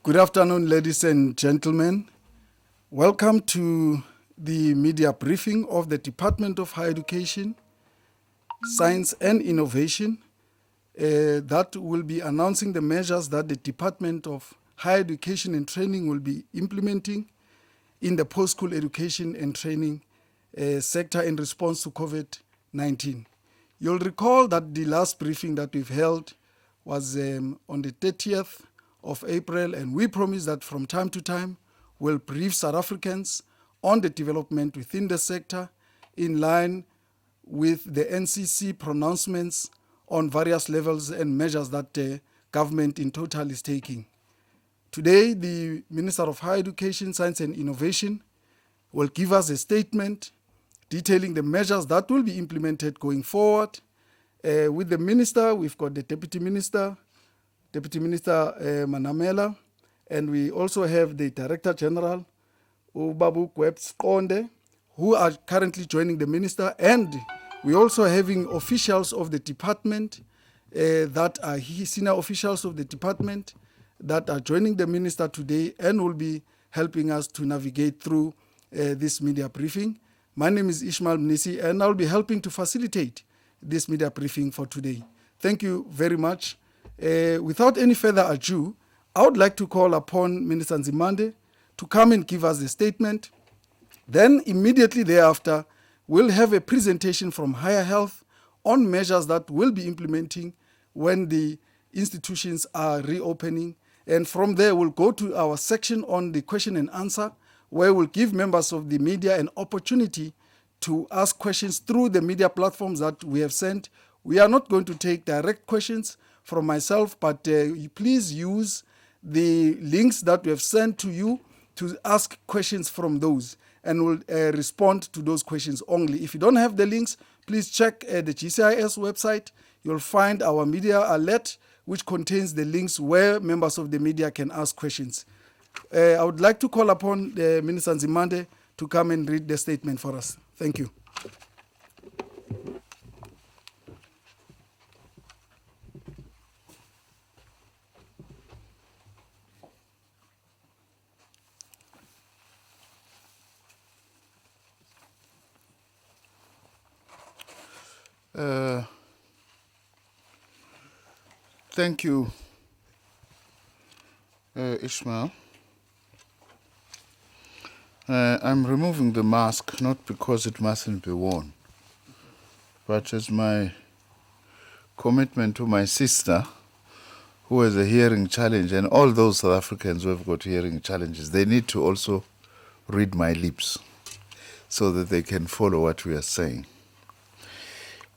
Good afternoon, ladies and gentlemen. Welcome to the media briefing of the Department of Higher Education, Science and Innovation that will be announcing the measures that the Department of Higher Education and Training will be implementing in the post-school education and training sector in response to COVID-19. You'll recall that the last briefing that we've held was on the 30th of April, and we promised that from time to time we'll brief South Africans on the development within the sector in line with the NCC pronouncements on various levels and measures that the government in total is taking. Today, the Minister of Higher Education, Science and Innovation will give us a statement detailing the measures that will be implemented going forward. With the Minister, we've got the Deputy Minister Manamela, and we also have the Director General, Ubabu Kwebs-Konde, who are currently joining the Minister, and we're also having officials of the department that are senior officials of the department that are joining the Minister today and will be helping us to navigate through this media briefing. My name is Ishmael Mnisi, and I'll be helping to facilitate this media briefing for today. Thank you very much. Without any further ado, I would like to call upon Minister Nzimande to come and give us the statement. Then immediately thereafter, we'll have a presentation from Higher Health on measures that we'll be implementing when the institutions are reopening. And from there, we'll go to our section on the question and answer, where we'll give members of the media an opportunity to ask questions through the media platforms that we have sent. We are not going to take direct questions from myself, but please use the links that we have sent to you to ask questions from those, and we'll respond to those questions only. If you don't have the links, please check the GCIS website. You'll find our media alert, which contains the links where members of the media can ask questions. I would like to call upon Minister Nzimande to come and read the statement for us. Thank you. Thank you, Ishmael. I'm removing the mask not because it mustn't be worn, but as my commitment to my sister who has a hearing challenge, and all those South Africans who have got hearing challenges, they need to also read my lips so that they can follow what we are saying.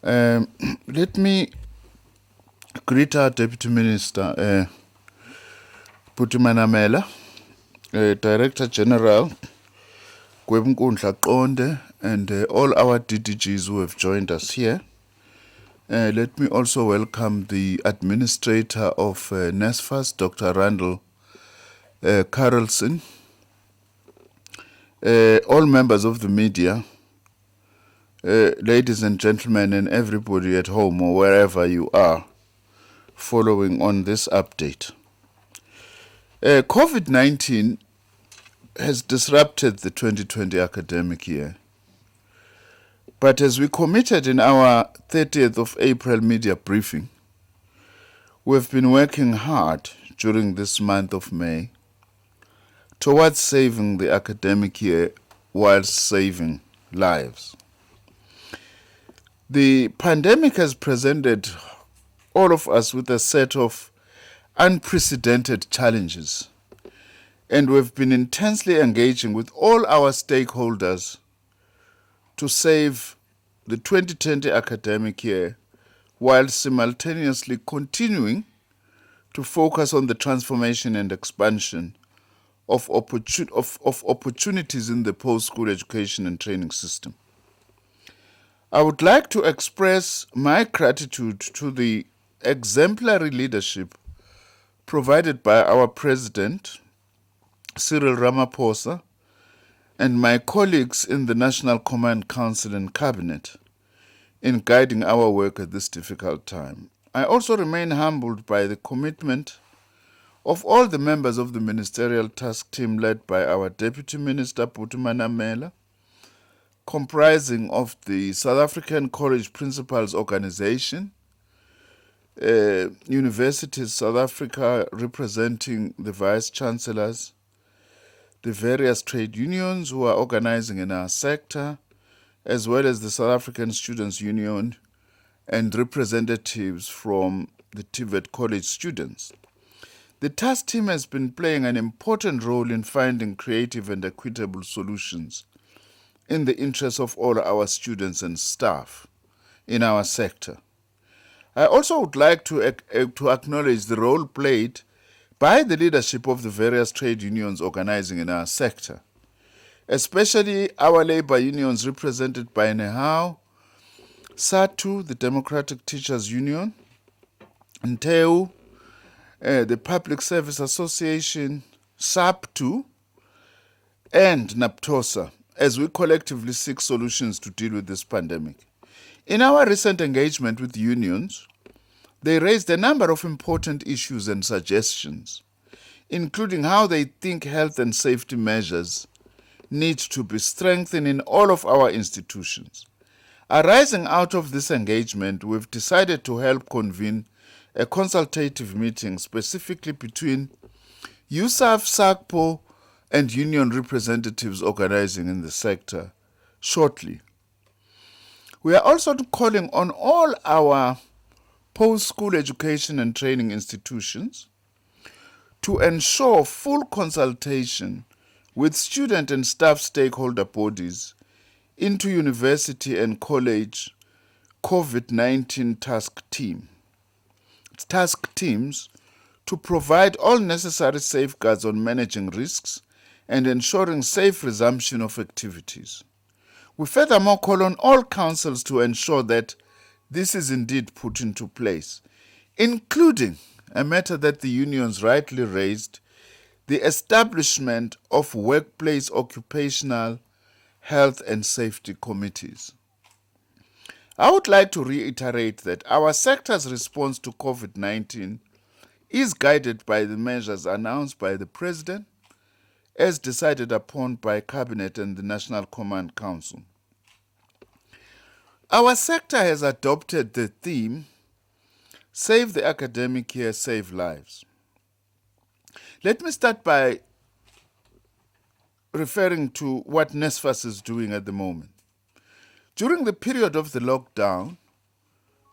Let me greet our Deputy Minister, Manamela, Director General, Kwebunkunhla-Konde, and all our DDGs who have joined us here. Let me also welcome the Administrator of NASFAS, Dr. Randall Carlson, all members of the media, ladies and gentlemen, and everybody at home or wherever you are following on this update. COVID-19 has disrupted the 2020 academic year. But as we committed in our 30th of April media briefing, we've been working hard during this month of May towards saving the academic year while saving lives. The pandemic has presented all of us with a set of unprecedented challenges, and we've been intensely engaging with all our stakeholders to save the 2020 academic year while simultaneously continuing to focus on the transformation and expansion of opportunities in the post-school education and training system. I would like to express my gratitude to the exemplary leadership provided by our President, Cyril Ramaphosa, and my colleagues in the National Command Council and Cabinet in guiding our work at this difficult time. I also remain humbled by the commitment of all the members of the ministerial task team led by our Deputy Minister Putumana Mela, comprising of the South African College Principals Organization, Universities South Africa representing the Vice Chancellors, the various trade unions who are organizing in our sector, as well as the South African Students' Union and representatives from the TIVAT college students. The task team has been playing an important role in finding creative and equitable solutions in the interest of all our students and staff in our sector. I also would like to acknowledge the role played by the leadership of the various trade unions organizing in our sector, especially our labor unions represented by NEHAW, SATU, the Democratic Teachers Union, NTEU, the Public Service Association, SAPTU, and NAPTOSA, as we collectively seek solutions to deal with this pandemic. In our recent engagement with unions, they raised a number of important issues and suggestions, including how they think health and safety measures need to be strengthened in all of our institutions. Arising out of this engagement, we've decided to help convene a consultative meeting specifically between USAF, SACPO, and union representatives organizing in the sector shortly. We are also calling on all our post-school education and training institutions to ensure full consultation with student and staff stakeholder bodies into university and college COVID-19 task teams to provide all necessary safeguards on managing risks and ensuring safe resumption of activities. We furthermore call on all councils to ensure that this is indeed put into place, including a matter that the unions rightly raised, the establishment of workplace occupational health and safety committees. I would like to reiterate that our sector's response to COVID-19 is guided by the measures announced by the President as decided upon by Cabinet and the National Command Council. Our sector has adopted the theme, Save the Academic Year, Save Lives. Let me start by referring to what NASFAS is doing at the moment. During the period of the lockdown,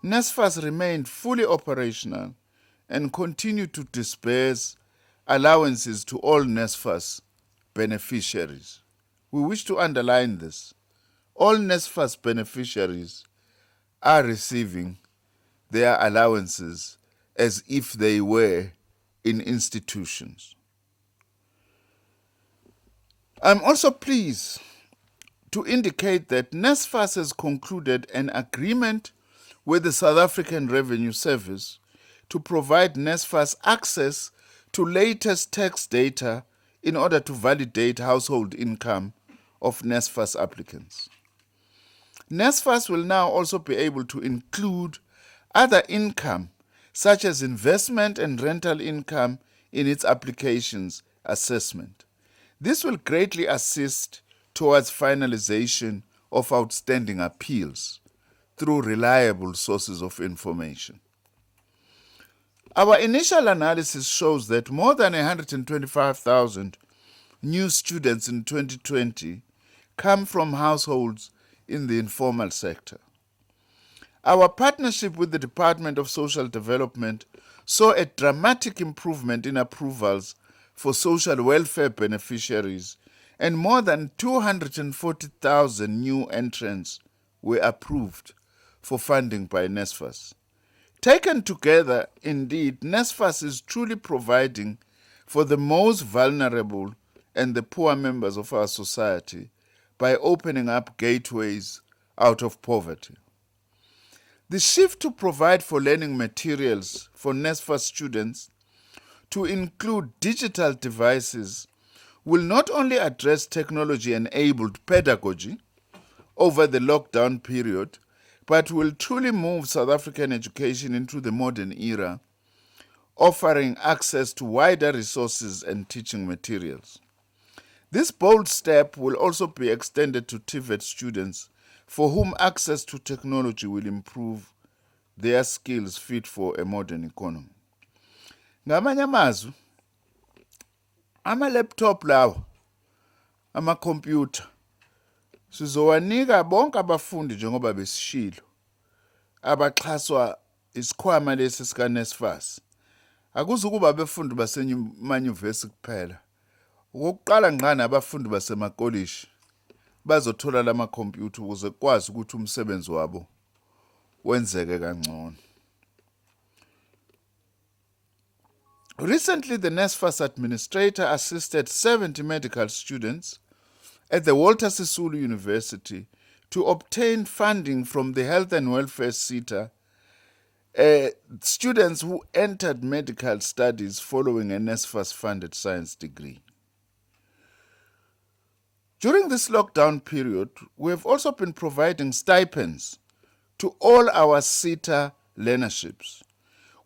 NASFAS remained fully operational and continued to disperse allowances to all NASFAS beneficiaries. We wish to underline this. All NASFAS beneficiaries are receiving their allowances as if they were in institutions. I'm also pleased to indicate that NASFAS has concluded an agreement with the South African Revenue Service to provide NASFAS access to latest tax data in order to validate household income of NASFAS applicants. NASFAS will now also be able to include other income, such as investment and rental income, in its applications assessment. This will greatly assist towards finalization of outstanding appeals through reliable sources of information. Our initial analysis shows that more than 125,000 new students in 2020 come from households in the informal sector. Our partnership with the Department of Social Development saw a dramatic improvement in approvals for social welfare beneficiaries, and more than 240,000 new entrants were approved for funding by NASFAS. Taken together, indeed, NASFAS is truly providing for the most vulnerable and the poor members of our society by opening up gateways out of poverty. The shift to provide for learning materials for NASFAS students to include digital devices will not only address technology-enabled pedagogy over the lockdown period, but will truly move South African education into the modern era, offering access to wider resources and teaching materials. This bold step will also be extended to TIVAT students, for whom access to technology will improve their skills fit for a modern economy. Ngamanye amazwi, ama-laptop lawa, ama-computer, sizowanika bonke abafundi njengoba besishilo, abaxhaswa isikhwama lesi sika-NASFAS. Akuzukuba abafundi basemanyuvesi kuphela. Okokuqala ngqa nabafundi basemakolishi bazothola lama-computer ukuze kwazi ukuthi umsebenzi wabo wenzeke kangcono. Recently, the NASFAS administrator assisted 70 medical students at the Walter Sisulu University to obtain funding from the Health and Welfare SETA, students who entered medical studies following a NASFAS-funded science degree. During this lockdown period, we have also been providing stipends to all our SETA learnerships.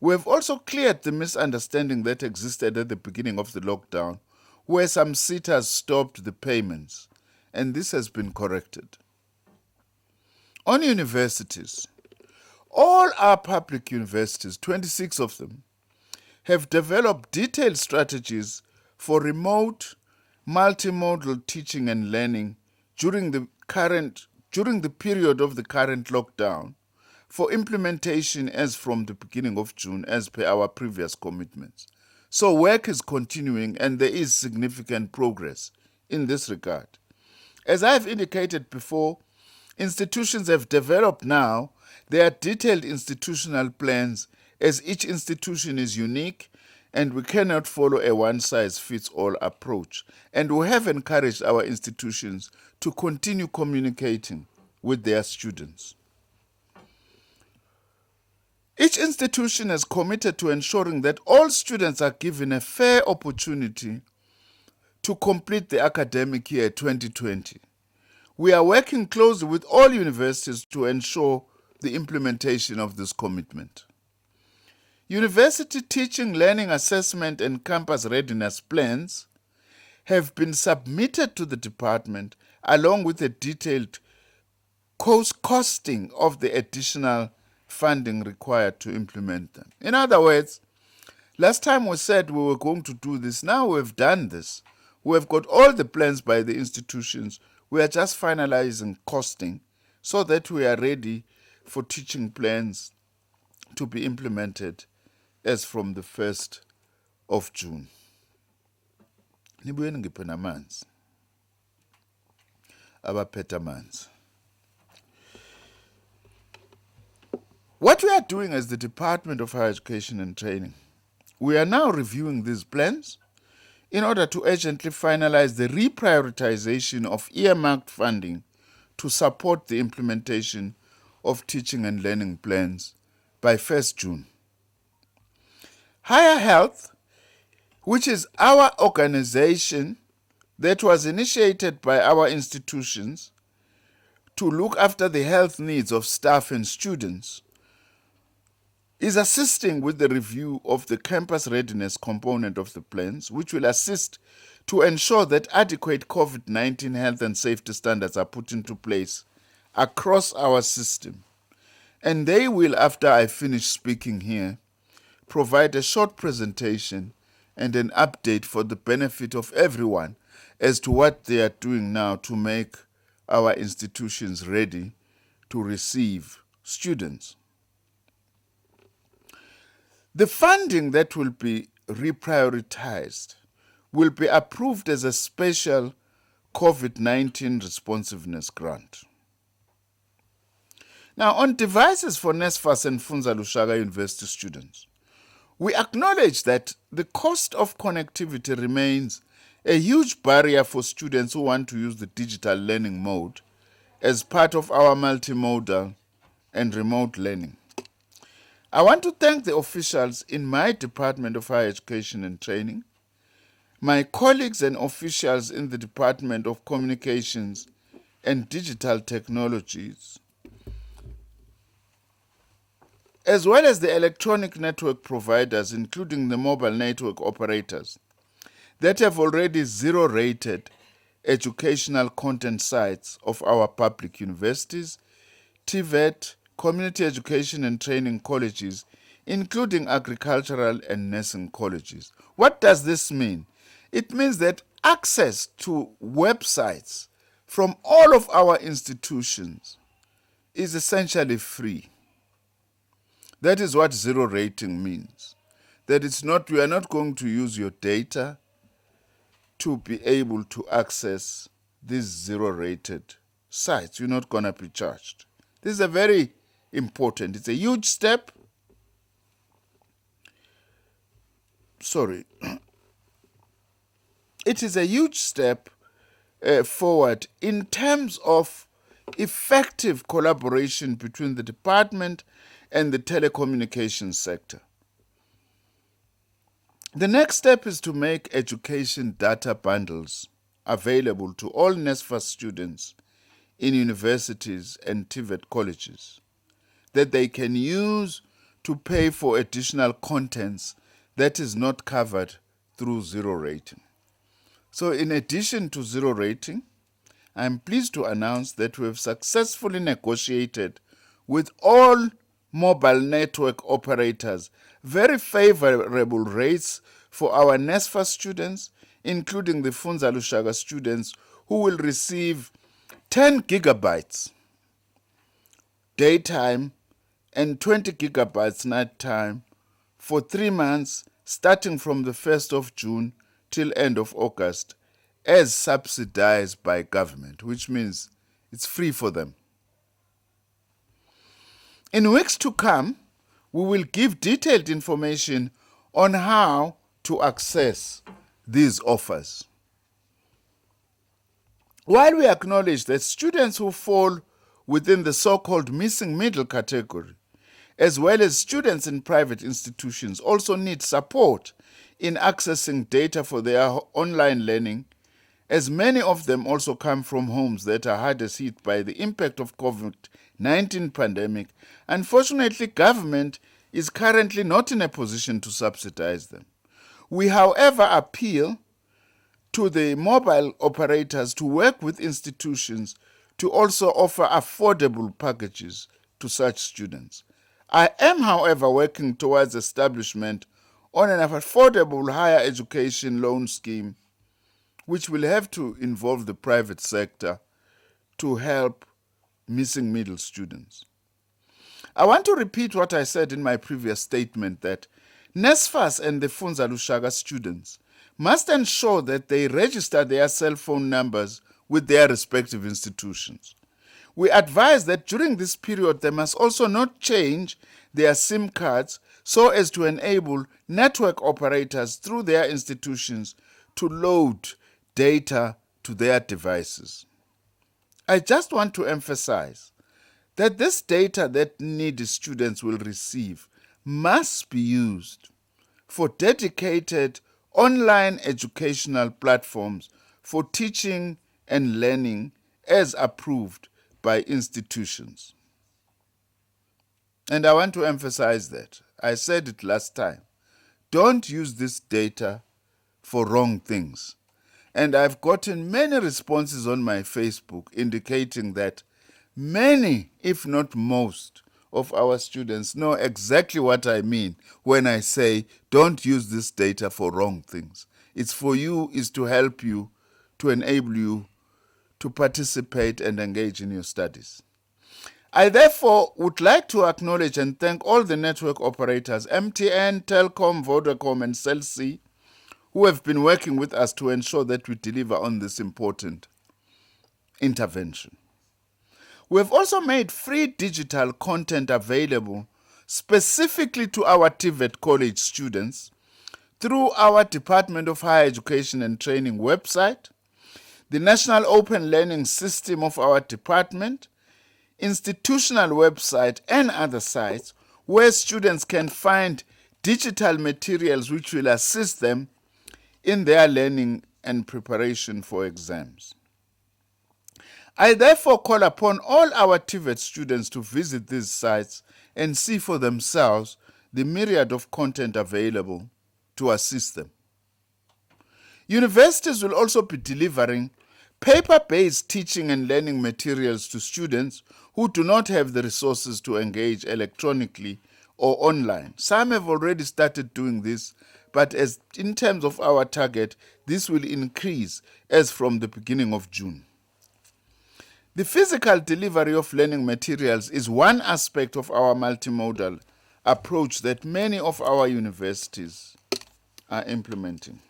We have also cleared the misunderstanding that existed at the beginning of the lockdown, where some SETAs stopped the payments, and this has been corrected. On universities, all our public universities, 26 of them, have developed detailed strategies for remote, multimodal teaching and learning during the period of the current lockdown, for implementation as from the beginning of June, as per our previous commitments. So work is continuing and there is significant progress in this regard. As I have indicated before, institutions have developed now their detailed institutional plans, as each institution is unique and we cannot follow a one-size-fits-all approach. And we have encouraged our institutions to continue communicating with their students. Each institution is committed to ensuring that all students are given a fair opportunity to complete the academic year 2020. We are working closely with all universities to ensure the implementation of this commitment. University teaching, learning assessment, and campus readiness plans have been submitted to the department along with a detailed costing of the additional funding required to implement them. In other words, last time we said we were going to do this, now we've done this. We have got all the plans by the institutions. We are just finalizing costing so that we are ready for teaching plans to be implemented as from the 1st of June. Nibuye ngiphe namanzi. Abaphethe amanzi. What we are doing as the Department of Higher Education and Training, we are now reviewing these plans in order to urgently finalize the reprioritization of earmarked funding to support the implementation of teaching and learning plans by 1st June. Higher Health, which is our organization that was initiated by our institutions to look after the health needs of staff and students, is assisting with the review of the campus readiness component of the plans, which will assist to ensure that adequate COVID-19 health and safety standards are put into place across our system. And they will, after I finish speaking here, provide a short presentation and an update for the benefit of everyone as to what they are doing now to make our institutions ready to receive students. The funding that will be reprioritized will be approved as a special COVID-19 responsiveness grant. Now, on devices for NASFAS and Funza Lushaka University students, we acknowledge that the cost of connectivity remains a huge barrier for students who want to use the digital learning mode as part of our multimodal and remote learning. I want to thank the officials in my Department of Higher Education and Training, my colleagues and officials in the Department of Communications and Digital Technologies, as well as the electronic network providers, including the mobile network operators, that have already zero-rated educational content sites of our public universities, TIVAT, community education and training colleges, including agricultural and nursing colleges. What does this mean? It means that access to websites from all of our institutions is essentially free. That is what zero rating means. That it's not, we are not going to use your data to be able to access these zero rated sites. You're not going to be charged. This is a very important, it's a huge step. It is a huge step forward in terms of effective collaboration between the department and the telecommunications sector. The next step is to make education data bundles available to all NASFAS students in universities and TIVAT colleges that they can use to pay for additional contents that is not covered through zero rating. So in addition to zero rating, I'm pleased to announce that we have successfully negotiated with all mobile network operators very favorable rates for our NASFAS students, including the Funza Lushaka students who will receive 10 gigabytes daytime and 20 gigabytes nighttime for 3 months starting from the 1st of June till end of August as subsidized by government, which means it's free for them. In weeks to come, we will give detailed information on how to access these offers. While we acknowledge that students who fall within the so-called missing middle category, as well as students in private institutions, also need support in accessing data for their online learning, as many of them also come from homes that are hardest hit by the impact of COVID-19 pandemic. Unfortunately, government is currently not in a position to subsidize them. We, however, appeal to the mobile operators to work with institutions to also offer affordable packages to such students. I am, however, working towards establishment on an affordable higher education loan scheme, which will have to involve the private sector to help missing middle students. I want to repeat what I said in my previous statement that NASFAS and the Funza Lushaka students must ensure that they register their cell phone numbers with their respective institutions. We advise that during this period they must also not change their SIM cards so as to enable network operators through their institutions to load data to their devices. I just want to emphasize that this data that needy students will receive must be used for dedicated online educational platforms for teaching and learning as approved by by institutions. And I want to emphasize that. I said it last time. Don't use this data for wrong things. And I've gotten many responses on my Facebook indicating that many, if not most, of our students know exactly what I mean when I say don't use this data for wrong things. It's for you, it's to help you, to enable you to participate and engage in your studies. I therefore would like to acknowledge and thank all the network operators, MTN, Telkom, Vodacom, and Cell C, who have been working with us to ensure that we deliver on this important intervention. We have also made free digital content available specifically to our TIVAT college students through our Department of Higher Education and Training website, the National Open Learning System of our department, institutional website, and other sites where students can find digital materials which will assist them in their learning and preparation for exams. I therefore call upon all our TIVAT students to visit these sites and see for themselves the myriad of content available to assist them. Universities will also be delivering paper-based teaching and learning materials to students who do not have the resources to engage electronically or online. Some have already started doing this, but as in terms of our target, this will increase as from the beginning of June. The physical delivery of learning materials is one aspect of our multimodal approach that many of our universities are implementing.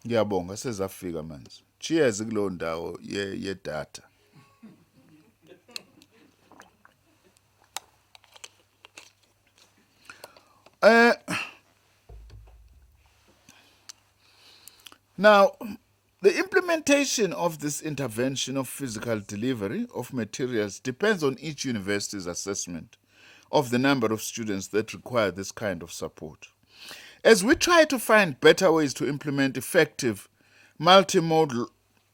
Ngiyabonga sezafika manje. Cheers kulo ndawo ye-data. Now, the implementation of this intervention of physical delivery of materials depends on each university's assessment of the number of students that require this kind of support. As we try to find better ways to implement effective multimodal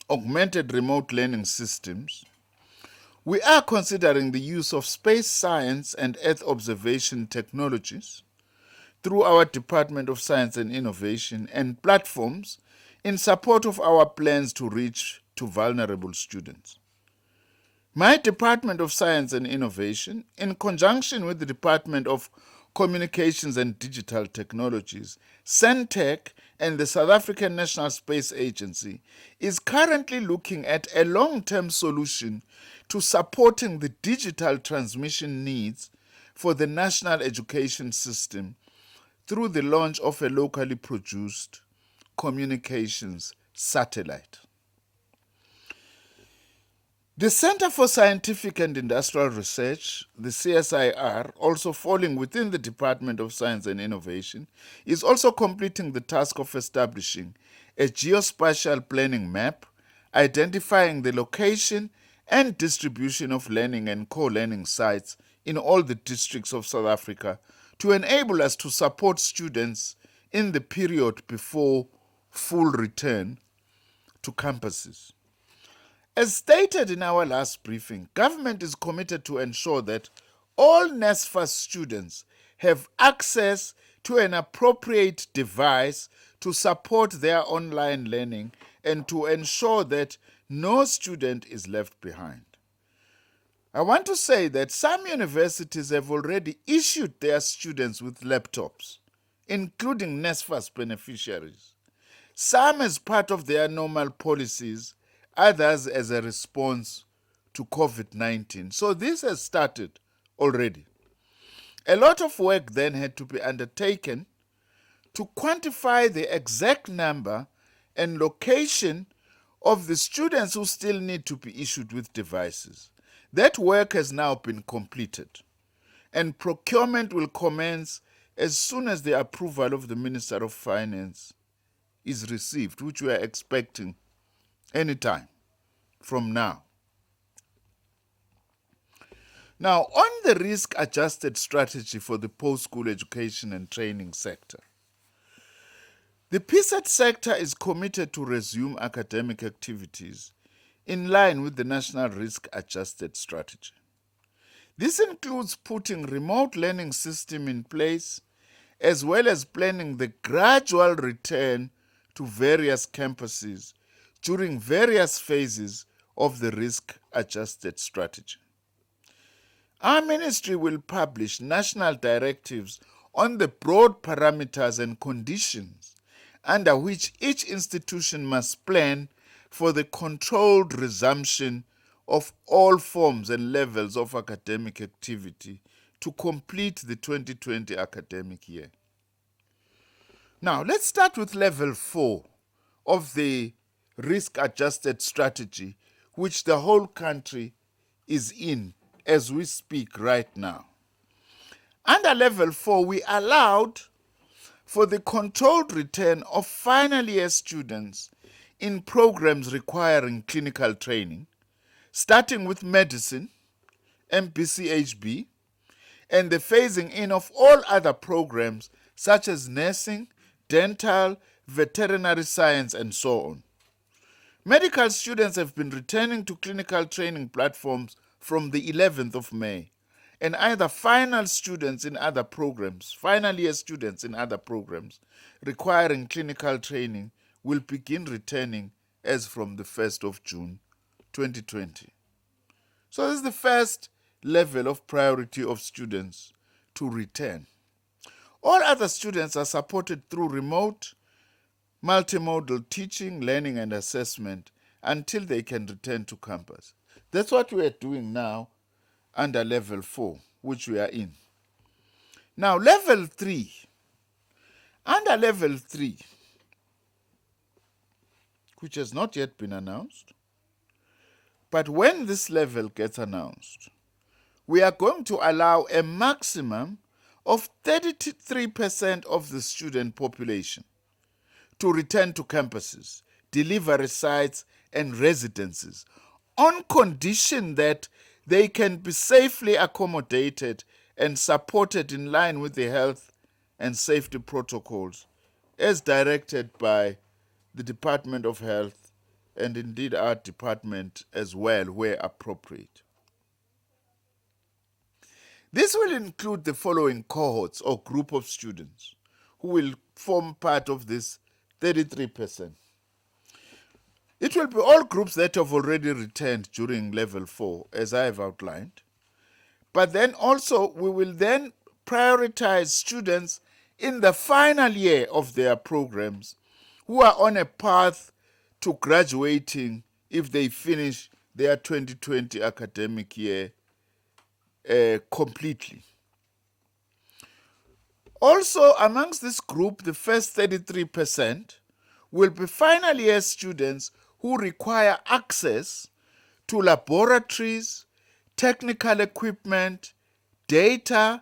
augmented remote learning systems, we are considering the use of space science and Earth observation technologies through our Department of Science and Innovation and platforms in support of our plans to reach to vulnerable students. My Department of Science and Innovation, in conjunction with the Department of Communications and Digital Technologies, CENTEC, and the South African National Space Agency, is currently looking at a long-term solution to supporting the digital transmission needs for the national education system through the launch of a locally produced communications satellite. The Center for Scientific and Industrial Research, the CSIR, also falling within the Department of Science and Innovation, is also completing the task of establishing a geospatial planning map, identifying the location and distribution of learning and co-learning sites in all the districts of South Africa to enable us to support students in the period before full return to campuses. As stated in our last briefing, government is committed to ensure that all NASFAS students have access to an appropriate device to support their online learning and to ensure that no student is left behind. I want to say that some universities have already issued their students with laptops, including NASFAS beneficiaries, some as part of their normal policies, others as a response to COVID-19. So this has started already. A lot of work then had to be undertaken to quantify the exact number and location of the students who still need to be issued with devices. That work has now been completed, and procurement will commence as soon as the approval of the Minister of Finance is received, which we are expecting anytime from now. Now, on the risk-adjusted strategy for the post-school education and training sector, the PSET sector is committed to resume academic activities in line with the National Risk Adjusted Strategy. This includes putting remote learning system in place, as well as planning the gradual return to various campuses during various phases of the risk-adjusted strategy. Our ministry will publish national directives on the broad parameters and conditions under which each institution must plan for the controlled resumption of all forms and levels of academic activity to complete the 2020 academic year. Now, let's start with level 4 of the risk-adjusted strategy, which the whole country is in as we speak right now. Under level 4, we allowed for the controlled return of final year students in programs requiring clinical training, starting with medicine, MBCHB, and the phasing in of all other programs such as nursing, dental, veterinary science, and so on. Medical students have been returning to clinical training platforms from the 11th of May, and either final year students in other programs requiring clinical training will begin returning as from the 1st of June 2020. So this is the first level of priority of students to return. All other students are supported through remote, multimodal teaching, learning, and assessment until they can return to campus. That's what we are doing now under level 4, which we are in. Now, level 3. Under level 3, which has not yet been announced, but when this level gets announced, we are going to allow a maximum of 33% of the student population to return to campuses, delivery sites, and residences on condition that they can be safely accommodated and supported in line with the health and safety protocols as directed by the Department of Health and indeed our department as well where appropriate. This will include the following cohorts or group of students who will form part of this 33%. It will be all groups that have already returned during level 4, as I have outlined. But then also we will then prioritize students in the final year of their programs who are on a path to graduating if they finish their 2020 academic year completely. Also, amongst this group, the first 33% will be final year students who require access to laboratories, technical equipment, data,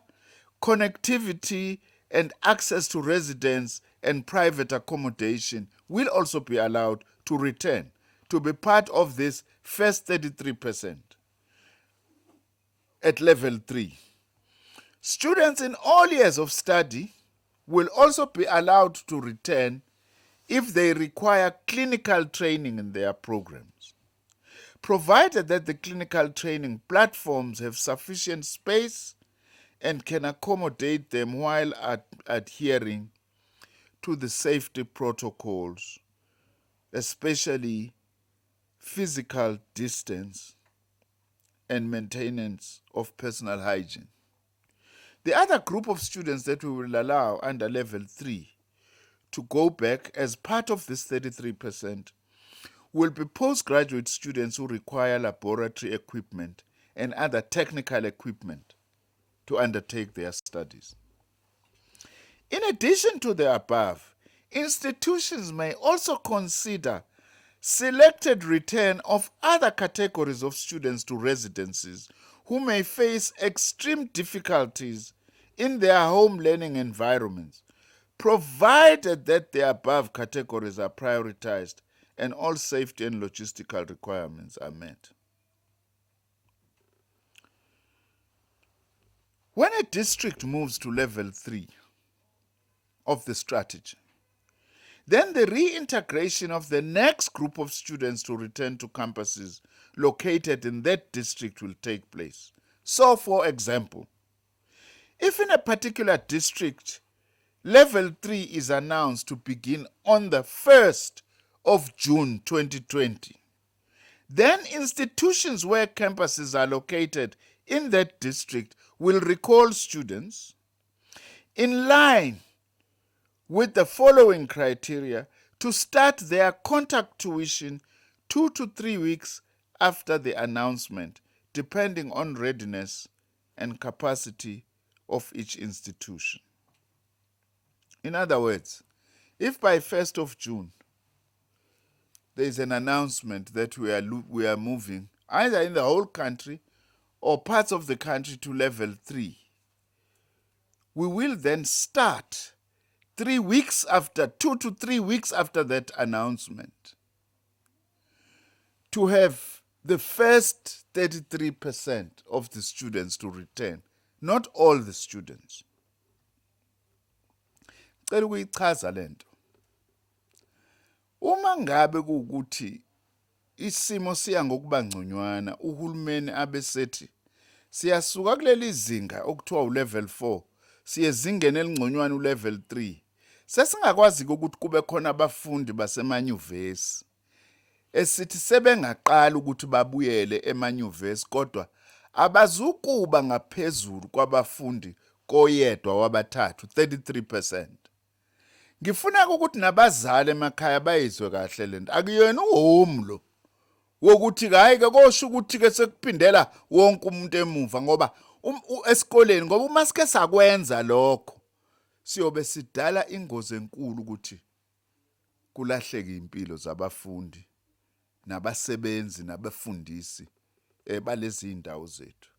connectivity, and access to residence and private accommodation will also be allowed to return to be part of this first 33% at level 3. Students in all years of study will also be allowed to return if they require clinical training in their programs, provided that the clinical training platforms have sufficient space and can accommodate them while adhering to the safety protocols, especially physical distance and maintenance of personal hygiene. The other group of students that we will allow under level 3 to go back as part of this 33% will be postgraduate students who require laboratory equipment and other technical equipment to undertake their studies. In addition to the above, institutions may also consider selected return of other categories of students to residencies who may face extreme difficulties in their home learning environments, provided that the above categories are prioritized and all safety and logistical requirements are met. When a district moves to level 3 of the strategy, Then the reintegration of the next group of students to return to campuses located in that district will take place. So, for example, if in a particular district, Level 3 is announced to begin on the 1st of June 2020, then institutions where campuses are located in that district will recall students in line with the following criteria to start their contact tuition 2 to 3 weeks after the announcement, depending on readiness and capacity of each institution. In other words, if by 1st of June there is an announcement that we are moving either in the whole country or parts of the country to level 3, we will then start 2 to 3 weeks after that announcement to have the first 33% of the students to return, not all the students. Cela ukuyichaza lento. Uma ngabe kuukuthi isimo siya ngokuba ngconywana, uhulumeni abesethi siyasuka kuleli zinga okuthiwa ulevel 4 siye ezingeni elingconywana ulevel 3, sesingakwazi ukuthi kube khona abafundi basemanyuvesi esithi sebengaqala ukuthi babuyele emanyuvesi kodwa abazukuba ngaphezulu kwabafundi koyedwa wabathathu, 33%. Ngifuna ukuthi nabazali emakhaya bayizwe kahle lento. Akuyena uhomlo wokuthi hayi ke kosho ukuthi ke sekuphindela wonke umuntu emuva ngoba esikoleni ngoba uma sike sakwenza lokho siyobe sidala ingozi enkulu ukuthi kulahleke impilo zabafundi nabasebenzi nabafundisi balezi indawo zethu.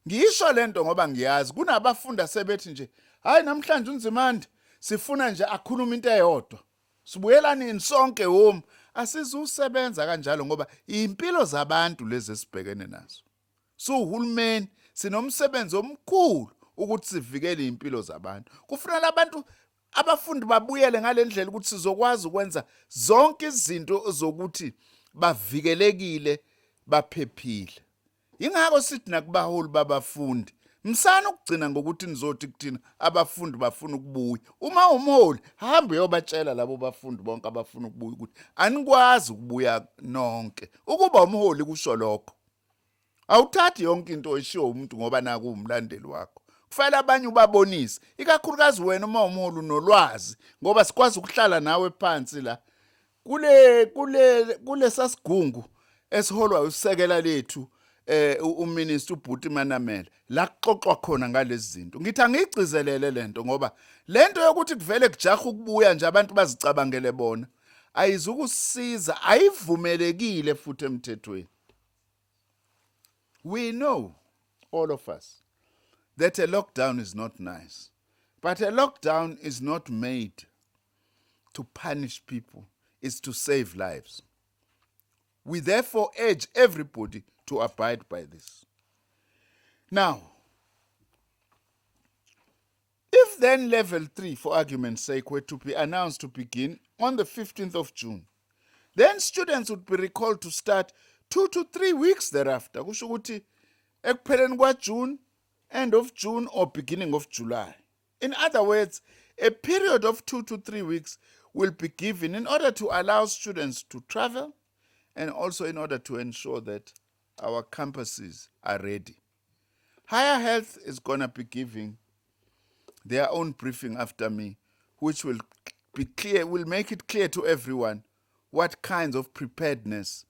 Ngisho lento ngoba ngiyazi kunabafundi asebethi nje hayi namhlanje uNzimande sifuna nje akhuluma into eyodwa. Sibuyelani sonke home. Asizusebenza kanjalo ngoba impilo zabantu lezi esibhekene nazo. So uhulumeni sinomsebenzi omkhulu ukuthi sivikele impilo zabantu. Kufanele abantu abafundi babuyele ngalendlela ukuthi sizokwazi ukwenza zonke izinto zokuthi bavikelekile baphephile. Ingakho sithi nakubaholi babafundi msana ukugcina ngokuthi nizothi kuthina abafundi bafuna ukubuya. Uma umholi hamba uyobatshela labo bafundi bonke abafuna ukubuya ukuthi anikwazi ukubuya nonke. Ukuba umholi kusho lokho. Awuthathi yonke into oyishiwo umuntu ngoba naku umlandeli wakho. Kufanele abanye ubabonise. Ikakhulukazi wena uma umholi unolwazi ngoba sikwazi ukuhlala nawe phansi la. Kule sasigungu esiholwa usekela lethu uminister uBhuti Manamela la kuxoxwa khona ngalezi zinto. Ngithi angigcizelele lento ngoba lento yokuthi kuvele kujaha ukubuya nje abantu bazicabangele bona ayizukusiza, ayivumelekile futhi emthethweni. We know, all of us, that a lockdown is not nice, but a lockdown is not made to punish people, it's to save lives. We therefore urge everybody to abide by this. Now, if then level 3, for argument's sake, were to be announced to begin on the 15th of June, then students would be recalled to start 2 to 3 weeks thereafter. Kusho ukuthi ekupheleni kwaJune, end of June or beginning of July. In other words, a period of 2 to 3 weeks will be given in order to allow students to travel and also in order to ensure that our campuses are ready. Higher Health is going to be giving their own briefing after me, which will make it clear to everyone what kinds of preparedness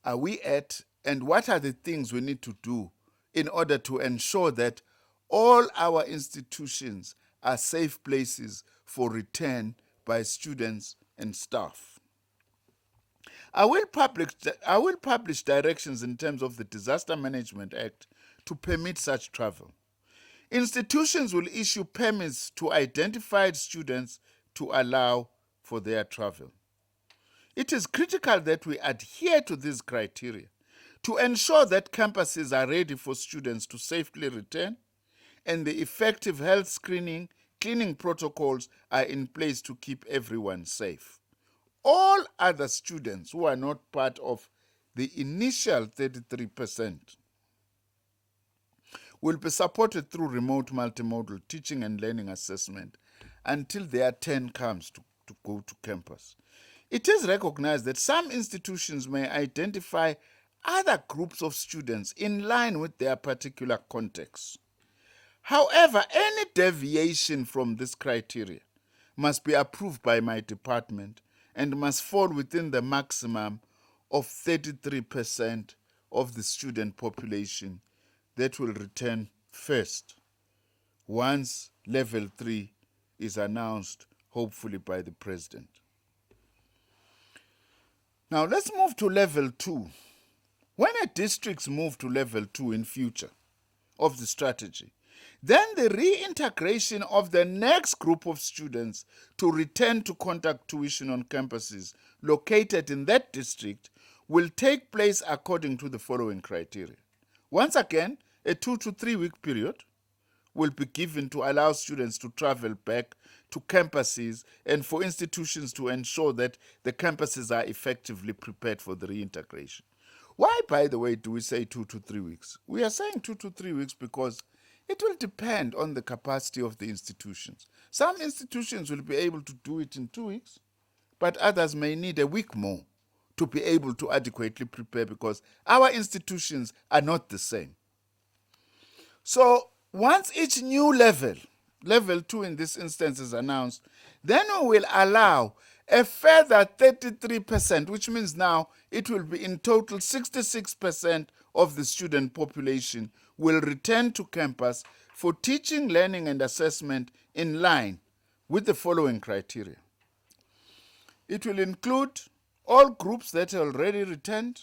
are we at and what are the things we need to do in order to ensure that all our institutions are safe places for return by students and staff. I will publish directions in terms of the Disaster Management Act to permit such travel. Institutions will issue permits to identified students to allow for their travel. It is critical that we adhere to these criteria to ensure that campuses are ready for students to safely return and the effective health screening, cleaning protocols are in place to keep everyone safe. all other students who are not part of the initial 33% will be supported through remote multimodal teaching and learning assessment until their turn comes to go to campus. It is recognized that some institutions may identify other groups of students in line with their particular context. However, any deviation from this criteria must be approved by my department and must fall within the maximum of 33% of the student population that will return first once level 3 is announced, hopefully by the president. Now let's move to level 2. When a district moves to level 2 in future of the strategy, then the reintegration of the next group of students to return to contact tuition on campuses located in that district will take place according to the following criteria. Once again, a 2 to 3 week period will be given to allow students to travel back to campuses and for institutions to ensure that the campuses are effectively prepared for the reintegration. Why, by the way, do we say 2 to 3 weeks? We are saying 2 to 3 weeks because it will depend on the capacity of the institutions. Some institutions will be able to do it in 2 weeks, but others may need a week more to be able to adequately prepare because our institutions are not the same. So once each new level 2 in this instance is announced, then we will allow a further 33%, which means now it will be in total 66% of the student population will return to campus for teaching, learning, and assessment in line with the following criteria. It will include all groups that are already returned,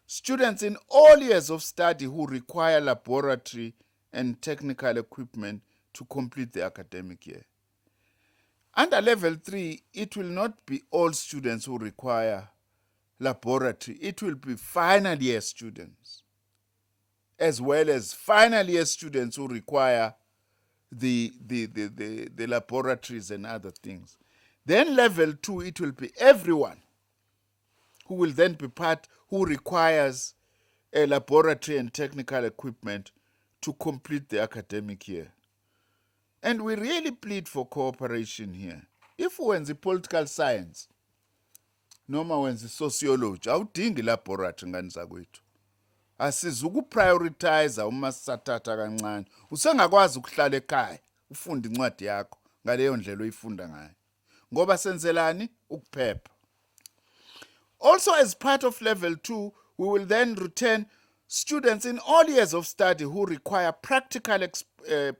students in all years of study who require laboratory and technical equipment to complete the academic year. Under level 3, it will not be all students who require laboratory. It will be final year students, as well as final year students who require the laboratories and other things. Then level 2, it will be everyone who will then be part, who requires a laboratory and technical equipment to complete the academic year. And we really plead for cooperation here. If wenza political science, noma wenza sociology, awudingi laboratory ngani zakwethu. Asizukuprioritize uma sisathatha kancane. Usengakwazi ukuhlala ekhaya, ufunde incwadi yakho ngaleyo ndlela oyifunda ngayo. Ngoba senzelani ukuphepha. Also, as part of level 2, we will then return students in all years of study who require practical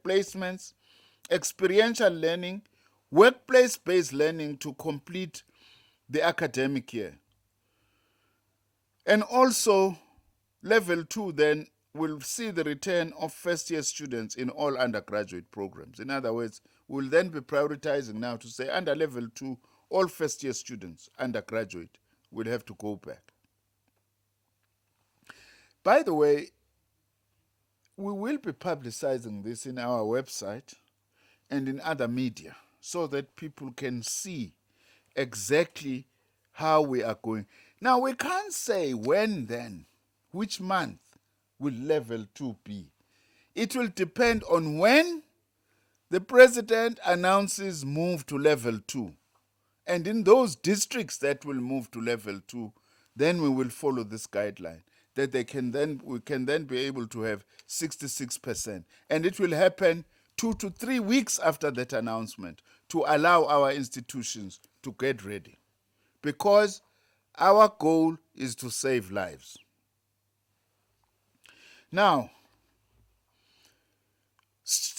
placements, experiential learning, workplace-based learning to complete the academic year. And also, level 2 then will see the return of first-year students in all undergraduate programs. In other words, we'll then be prioritizing now to say under level 2, all first-year students, undergraduate, will have to go back. By the way, we will be publicizing this in our website and in other media so that people can see exactly how we are going. Now, we can't say when then, which month will level 2 be. It will depend on when the president announces move to level 2. And in those districts that will move to level 2, then we will follow this guideline that we can then be able to have 66%. And it will happen 2 to 3 weeks after that announcement to allow our institutions to get ready. Because our goal is to save lives. Now,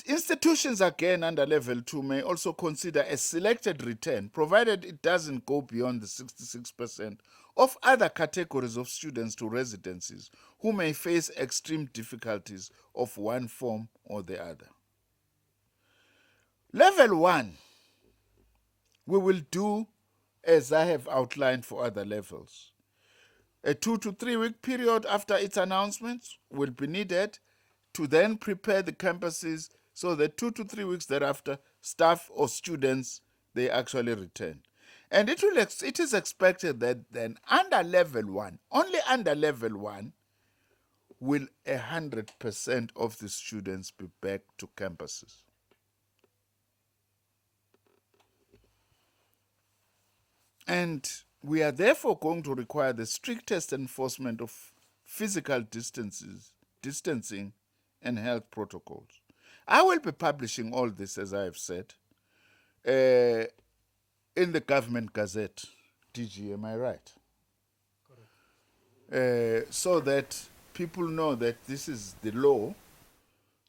institutions again under level 2 may also consider a selected return, provided it doesn't go beyond the 66% of other categories of students to residencies who may face extreme difficulties of one form or the other. Level 1, we will do as I have outlined for other levels. A 2 to 3 week period after its announcement will be needed to then prepare the campuses so that 2 to 3 weeks thereafter, staff or students, they actually return. And it is expected that then under level 1, only under level 1, will 100% of the students be back to campuses. And we are therefore going to require the strictest enforcement of physical distancing and health protocols. I will be publishing all this, as I have said, in the Government Gazette, DG, am I right? So that people know that this is the law.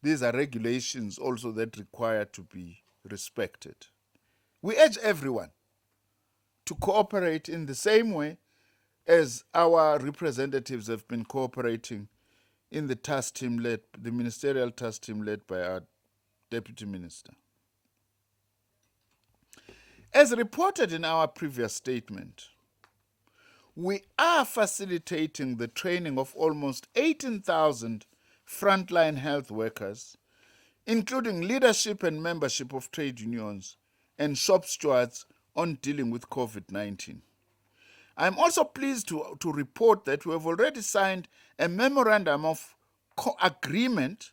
These are regulations also that require to be respected. We urge everyone to cooperate in the same way as our representatives have been cooperating in the the ministerial task team led by our Deputy Minister. As reported in our previous statement, we are facilitating the training of almost 18,000 frontline health workers, including leadership and membership of trade unions and shop stewards on dealing with COVID-19. I'm also pleased to report that we have already signed a memorandum of agreement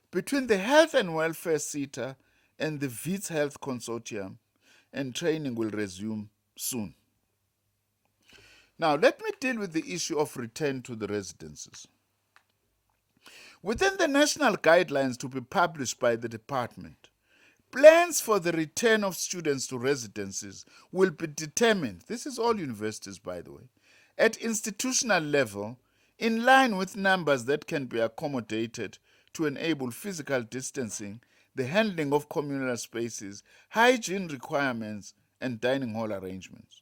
between the Health and Welfare SETA and the VITS Health Consortium, and training will resume soon. Now, let me deal with the issue of return to the residences. Within the national guidelines to be published by the department, plans for the return of students to residences will be determined, this is all universities by the way, at institutional level in line with numbers that can be accommodated to enable physical distancing, the handling of communal spaces, hygiene requirements, and dining hall arrangements.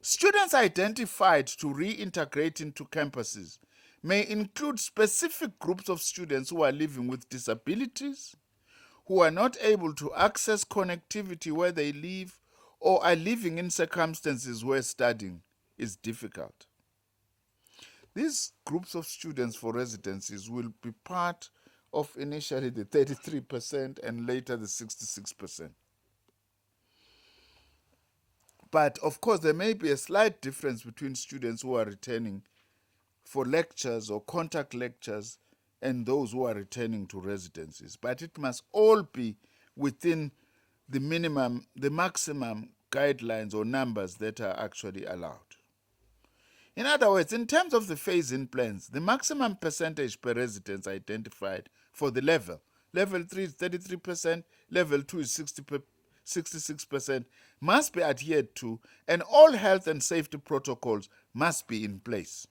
Students identified to reintegrate into campuses may include specific groups of students who are living with disabilities, who are not able to access connectivity where they live, or are living in circumstances where studying is difficult. These groups of students for residencies will be part of initially the 33% and later the 66%. But of course, there may be a slight difference between students who are returning for lectures or contact lectures and those who are returning to residencies. But it must all be within the maximum guidelines or numbers that are actually allowed. In other words, in terms of the phase-in plans, the maximum percentage per residence identified for the level 3 is 33%, level 2 is 66%, must be adhered to, and all health and safety protocols must be in place.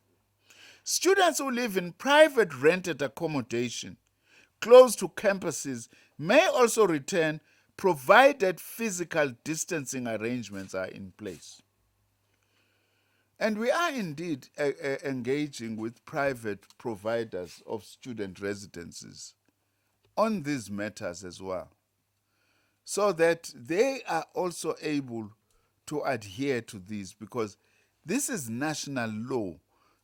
Students who live in private rented accommodation close to campuses may also return, provided physical distancing arrangements are in place. And we are indeed engaging with private providers of student residences on these matters as well, so that they are also able to adhere to these, because this is national law.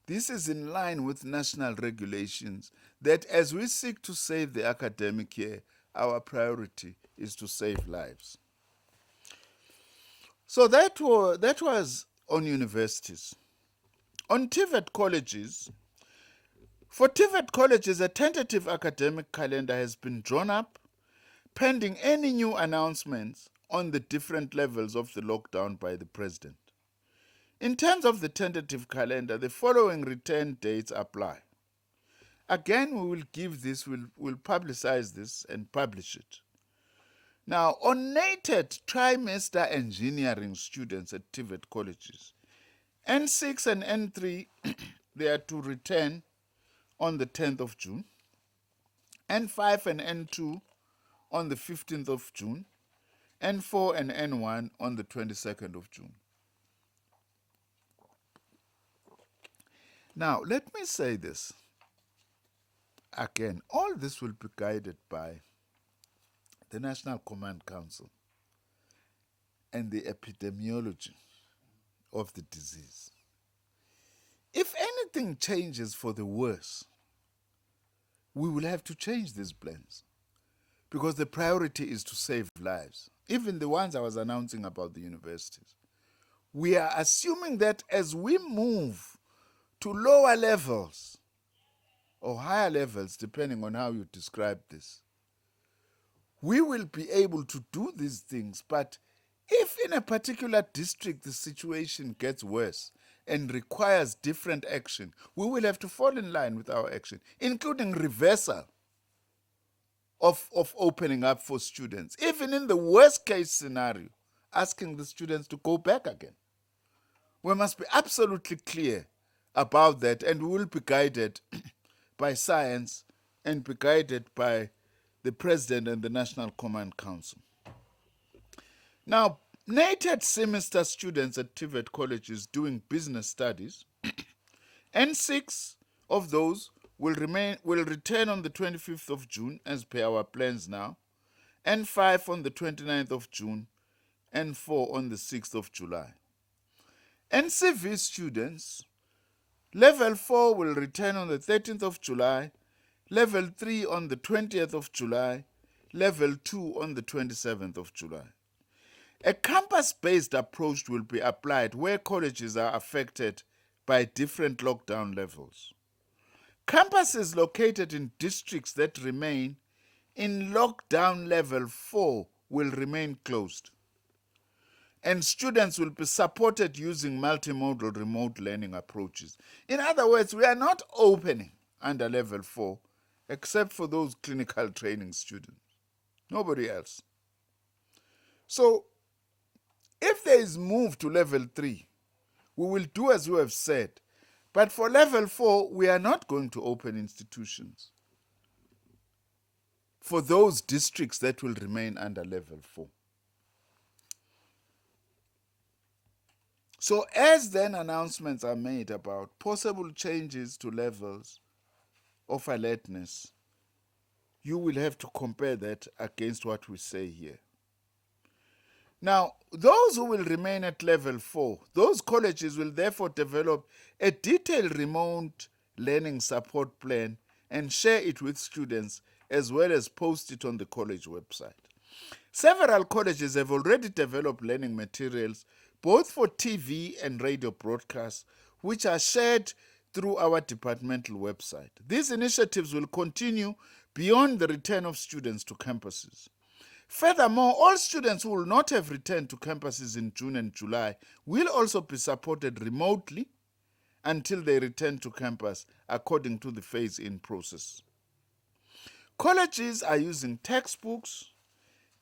This is in line with national regulations, that as we seek to save the academic year, our priority is to save lives. So that was on universities. On TIVAT colleges, for TIVAT colleges, a tentative academic calendar has been drawn up, pending any new announcements on the different levels of the lockdown by the President. In terms of the tentative calendar, the following return dates apply. Again, we will give this, we'll publicize this and publish it. Now, on NATED trimester engineering students at TIVAT colleges, N6 and N3, they are to return on the 10th of June, N5 and N2 on the 15th of June, N4 and N1 on the 22nd of June. Now, let me say this. Again, all this will be guided by the National Command Council and the epidemiology of the disease. If anything changes for the worse, we will have to change these plans, because the priority is to save lives. even the ones I was announcing about the universities. We are assuming that as we move to lower levels or higher levels, depending on how you describe this, we will be able to do these things. But if in a particular district the situation gets worse and requires different action, we will have to fall in line with our action, including reversal of opening up for students. Even in the worst case scenario, asking the students to go back again. We must be absolutely clear about that, and we will be guided by science and be guided by the President and the National Command Council. Now, NATED semester students at TIVAT colleges doing business studies, and 6 of those will return on the 25th of June as per our plans now, and 5 on the 29th of June, and 4 on the 6th of July. NCV students, Level 4 will return on the 13th of July, Level 3 on the 20th of July, Level 2 on the 27th of July. A campus-based approach will be applied where colleges are affected by different lockdown levels. Campuses located in districts that remain in lockdown level 4 will remain closed, and students will be supported using multimodal remote learning approaches. In other words, we are not opening under level 4 except for those clinical training students. Nobody else. So, if there is move to level 3, we will do as we have said. But for level 4, we are not going to open institutions for those districts that will remain under level 4. So as then announcements are made about possible changes to levels of alertness, you will have to compare that against what we say here. Now, those who will remain at level 4, those colleges will therefore develop a detailed remote learning support plan and share it with students as well as post it on the college website. Several colleges have already developed learning materials both for TV and radio broadcasts, which are shared through our departmental website. These initiatives will continue beyond the return of students to campuses. Furthermore, all students who will not have returned to campuses in June and July will also be supported remotely until they return to campus according to the phase-in process. Colleges are using textbooks,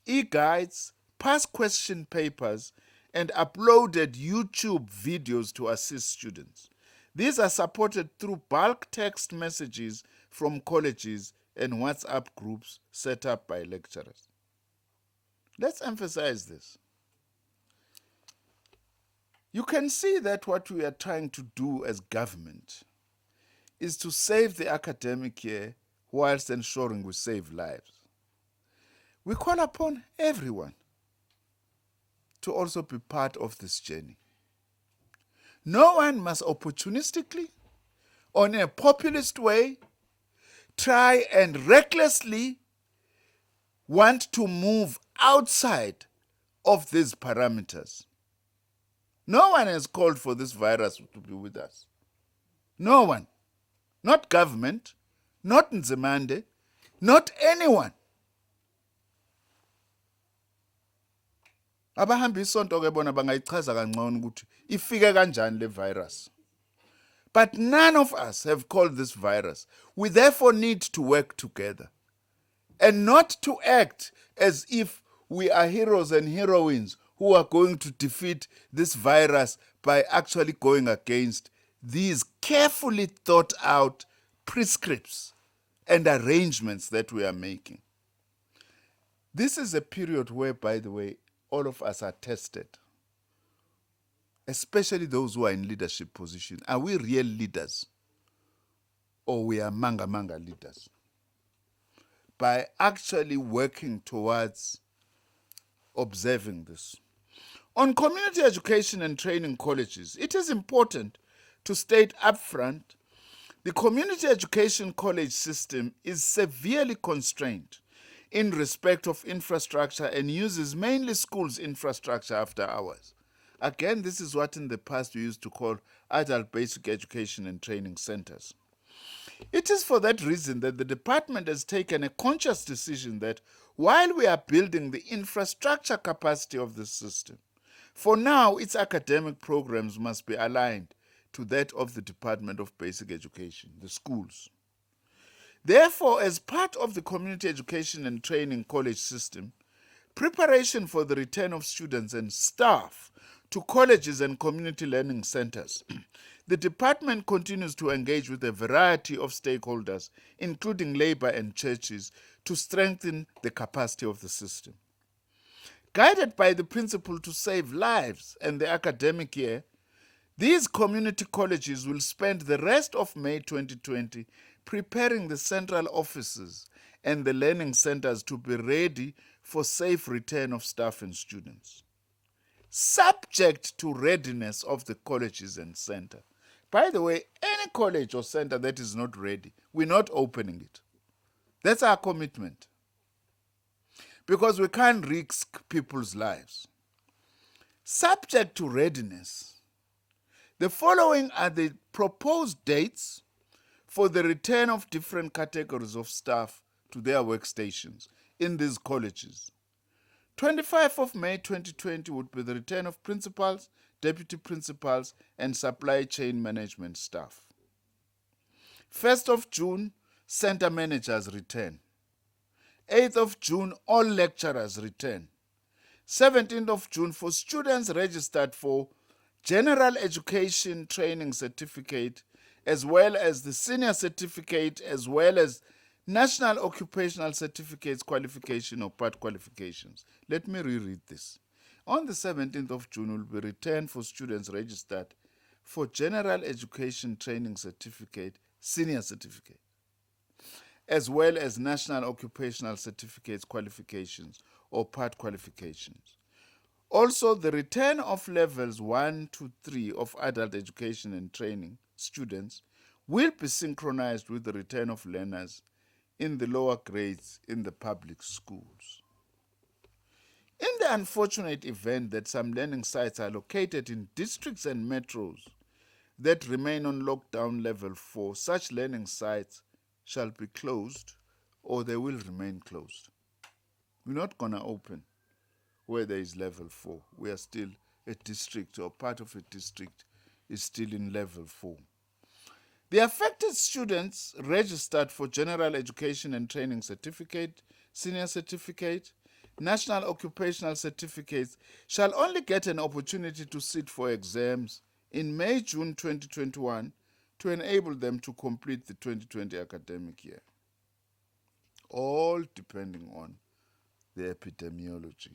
e-guides, past question papers, and uploaded YouTube videos to assist students. These are supported through bulk text messages from colleges and WhatsApp groups set up by lecturers. Let's emphasize this. You can see that what we are trying to do as government is to save the academic year whilst ensuring we save lives. We call upon everyone to also be part of this journey. No one must opportunistically or in a populist way try and recklessly want to move outside of these parameters. No one has called for this virus to be with us. No one. Not government, not Nzimande, not anyone. Abahamba isonto ke bona bangayichaza kangcono ukuthi ifike kanjani le virus. But none of us have called this virus. We therefore need to work together and not to act as if we are heroes and heroines who are going to defeat this virus by actually going against these carefully thought out prescripts and arrangements that we are making. This is a period where, by the way, all of us are tested, especially those who are in leadership position. Are we real leaders or we are manga leaders? By actually working towards observing this. On community education and training colleges, it is important to state upfront the community education college system is severely constrained in respect of infrastructure and uses mainly schools' infrastructure after hours. Again, this is what in the past we used to call adult basic education and training centers. It is for that reason that the department has taken a conscious decision that while we are building the infrastructure capacity of the system, for now its academic programs must be aligned to that of the Department of Basic Education, the schools. Therefore, as part of the community education and training college system, preparation for the return of students and staff to colleges and community learning centers, the department continues to engage with a variety of stakeholders, including labor and churches, to strengthen the capacity of the system. Guided by the principle to save lives and the academic year, these community colleges will spend the rest of May 2020 preparing the central offices and the learning centers to be ready for safe return of staff and students, subject to readiness of the colleges and center. By the way, any college or center that is not ready, we're not opening it. That's our commitment. Because we can't risk people's lives. Subject to readiness, the following are the proposed dates for the return of different categories of staff to their workstations in these colleges. 25th of May 2020 would be the return of principals, deputy principals, and supply chain management staff. 1st of June, center managers return. 8th of June, all lecturers return. 17th of June, for students registered for General Education Training Certificate, as well as the Senior Certificate, as well as National Occupational Certificates Qualification or PAT qualifications. Let me reread this. On the 17th of June will be returned for students registered for General Education Training Certificate, Senior Certificate, as well as National Occupational Certificates Qualifications or PAT qualifications. Also, the return of levels 1 to 3 of adult education and training students will be synchronized with the return of learners in the lower grades in the public schools. In the unfortunate event that some learning sites are located in districts and metros that remain on lockdown level 4, such learning sites shall be closed or they will remain closed. We're not going to open where there is level 4. We are still a district or part of a district is still in level 4. The affected students registered for General Education and Training Certificate, Senior Certificate, National Occupational Certificates shall only get an opportunity to sit for exams in May-June 2021 to enable them to complete the 2020 academic year, all depending on the epidemiology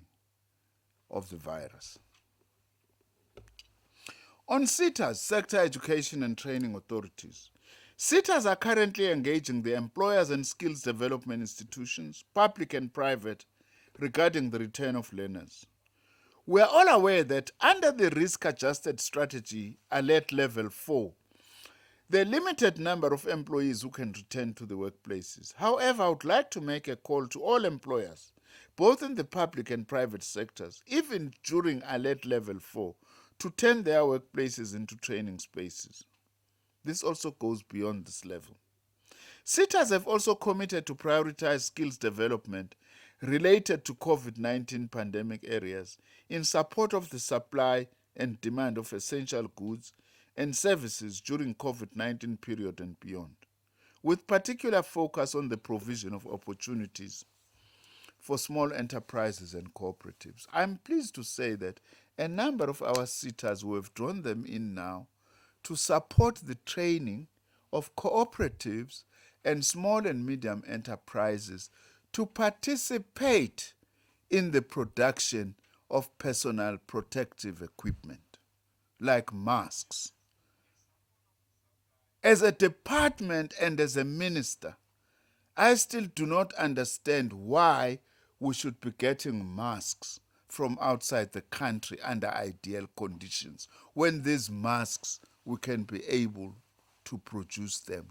of the virus. On SETAs, Sector Education and Training Authorities, SETAs are currently engaging the employers and skills development institutions, public and private, regarding the return of learners. We are all aware that under the risk-adjusted strategy, alert level 4, there are limited number of employees who can return to the workplaces. However, I would like to make a call to all employers, both in the public and private sectors, even during alert level 4, to turn their workplaces into training spaces. This also goes beyond this level. SETAs have also committed to prioritize skills development related to COVID-19 pandemic areas in support of the supply and demand of essential goods and services during COVID-19 period and beyond, with particular focus on the provision of opportunities for small enterprises and cooperatives. I'm pleased to say that a number of our SETAs, we have drawn them in now to support the training of cooperatives and small and medium enterprises to participate in the production of personal protective equipment, like masks. As a department and as a minister, I still do not understand why we should be getting masks from outside the country under ideal conditions, when these masks, we can be able to produce them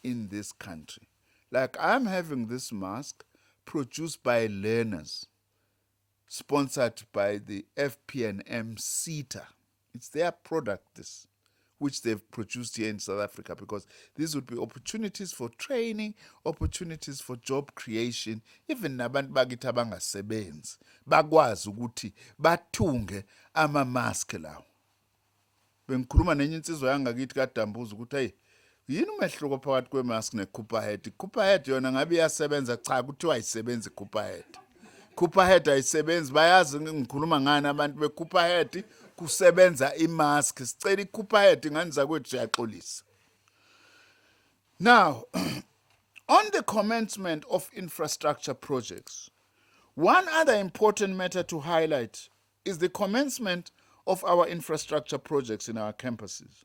in this country. Like I'm having this mask produced by learners, sponsored by the FPNM CETA. It's their product, this, which they've produced here in South Africa, because these would be opportunities for training, opportunities for job creation, even nabantu bakithi abangasebenzi bakwazi ukuthi bathunge ama-mask lawo. Bengikhuluma nenye insizwa yangakithi kaDambuza ukuthi hey, yini umehluko phakathi kwemask neCooperhead? iCooperhead yona ngabe iyasebenza? Cha, kuthiwa ayisebenzi iCooperhead. Cooperhead ayisebenzi, bayazi ngikhuluma ngani abantu beCooperhead, kusebenza imask. Sicela iCooperhead ngani zakwethu siyaxolisa. Now, on the commencement of infrastructure projects, one other important matter to highlight is the commencement of our infrastructure projects in our campuses.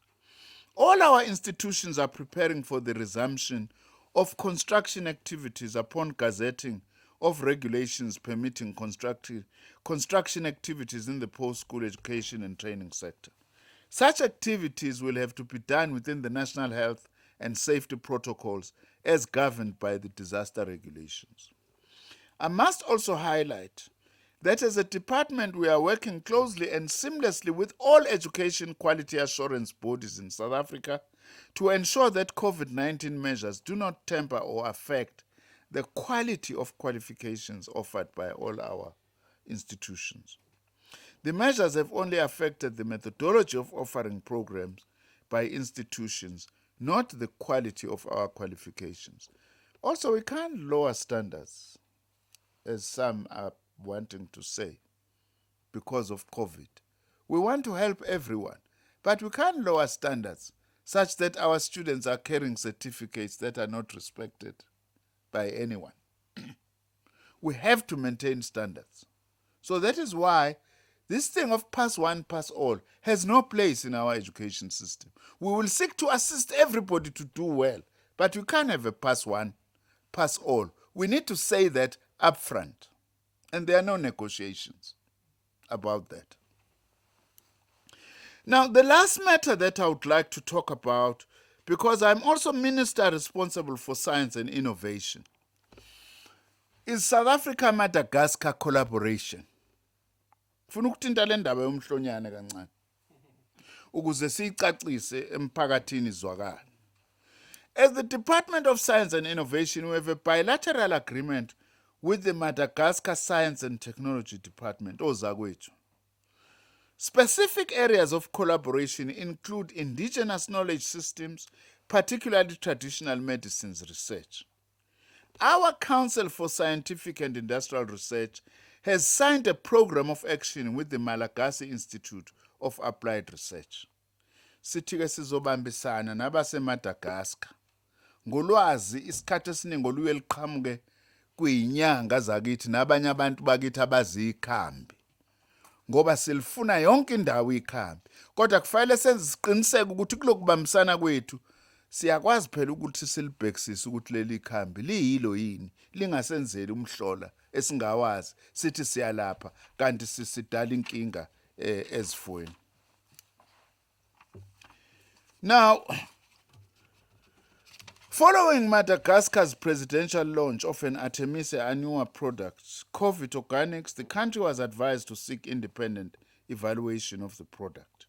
All our institutions are preparing for the resumption of construction activities upon gazetting of regulations permitting construction activities in the post-school education and training sector. Such activities will have to be done within the national health and safety protocols as governed by the disaster regulations. I must also highlight that as a department we are working closely and seamlessly with all education quality assurance bodies in South Africa to ensure that COVID-19 measures do not temper or affect the quality of qualifications offered by all our institutions. The measures have only affected the methodology of offering programs by institutions, not the quality of our qualifications. Also, we can't lower standards, as some are wanting to say, because of COVID. We want to help everyone, but we can't lower standards such that our students are carrying certificates that are not respected by anyone. We have to maintain standards. So that is why this thing of pass one, pass all has no place in our education system. We will seek to assist everybody to do well, but we can't have a pass one, pass all. We need to say that up front, and there are no negotiations about that. Now, the last matter that I would like to talk about, because I'm also minister responsible for science and innovation, is South Africa-Madagascar collaboration. Funa ukuthinta le ndaba yomhlonyane kancane ukuze siyicacise emphakathini izwakala. As the Department of Science and Innovation, we have a bilateral agreement with the Madagascar Science and Technology Department, ozakwethu. Specific areas of collaboration include indigenous knowledge systems, particularly traditional medicines research. Our Council for Scientific and Industrial Research has signed a program of action with the Malagasy Institute of Applied Research. Sithi-ke sizobambisana nabaseMadagascar ngolwazi isikhathi esiningi oluye liqhamuke kuyinyanga zakithi nabanye abantu bakithi abazikhambi, ngoba silifuna yonke indawo ikhambi, kodwa kufanele senze isiqiniseko ukuthi kulokubambisana kwethu siyakwazi phela ukuthi silibhekisise ukuthi leli khambi liyilo yini, lingasenzeli umhlola esingawazi sithi siyalapha kanti sisidala inkinga ezifweni. Now, following Madagascar's presidential launch of an Artemisia annua product, COVID Organics, the country was advised to seek independent evaluation of the product.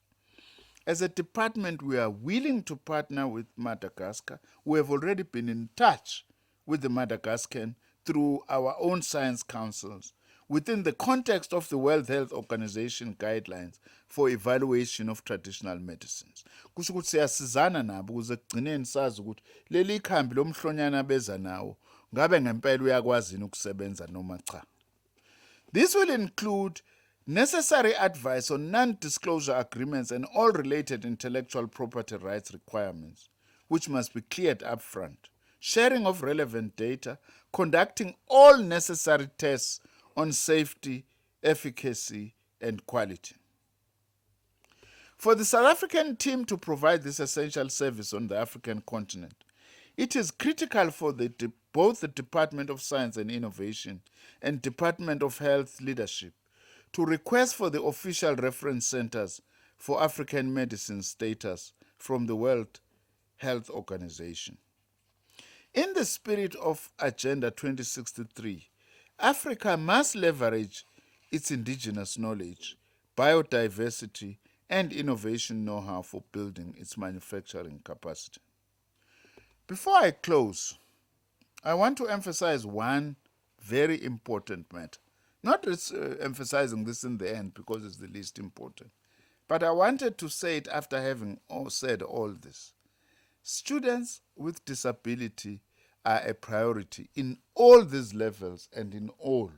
As a department, we are willing to partner with Madagascar. We have already been in touch with the Madagascan through our own science councils within the context of the World Health Organization guidelines for evaluation of traditional medicines. Kusho ukuthi siyasizana nabo ukuze kugcineni sazi ukuthi leli khambi lomhlonyana beza nawo ngabe ngempela uyakwazi ukusebenza noma cha. This will include necessary advice on non-disclosure agreements and all related intellectual property rights requirements, which must be cleared up front, sharing of relevant data, conducting all necessary tests on safety, efficacy, and quality. For the South African team to provide this essential service on the African continent, it is critical for both the Department of Science and Innovation and Department of Health leadership to request for the official reference centers for African medicine status from the World Health Organization. In the spirit of Agenda 2063, Africa must leverage its indigenous knowledge, biodiversity, and innovation know-how for building its manufacturing capacity. Before I close, I want to emphasize one very important matter. Not emphasizing this in the end because it's the least important, but I wanted to say it after having said all this. Students with disability are a priority in all these levels and in all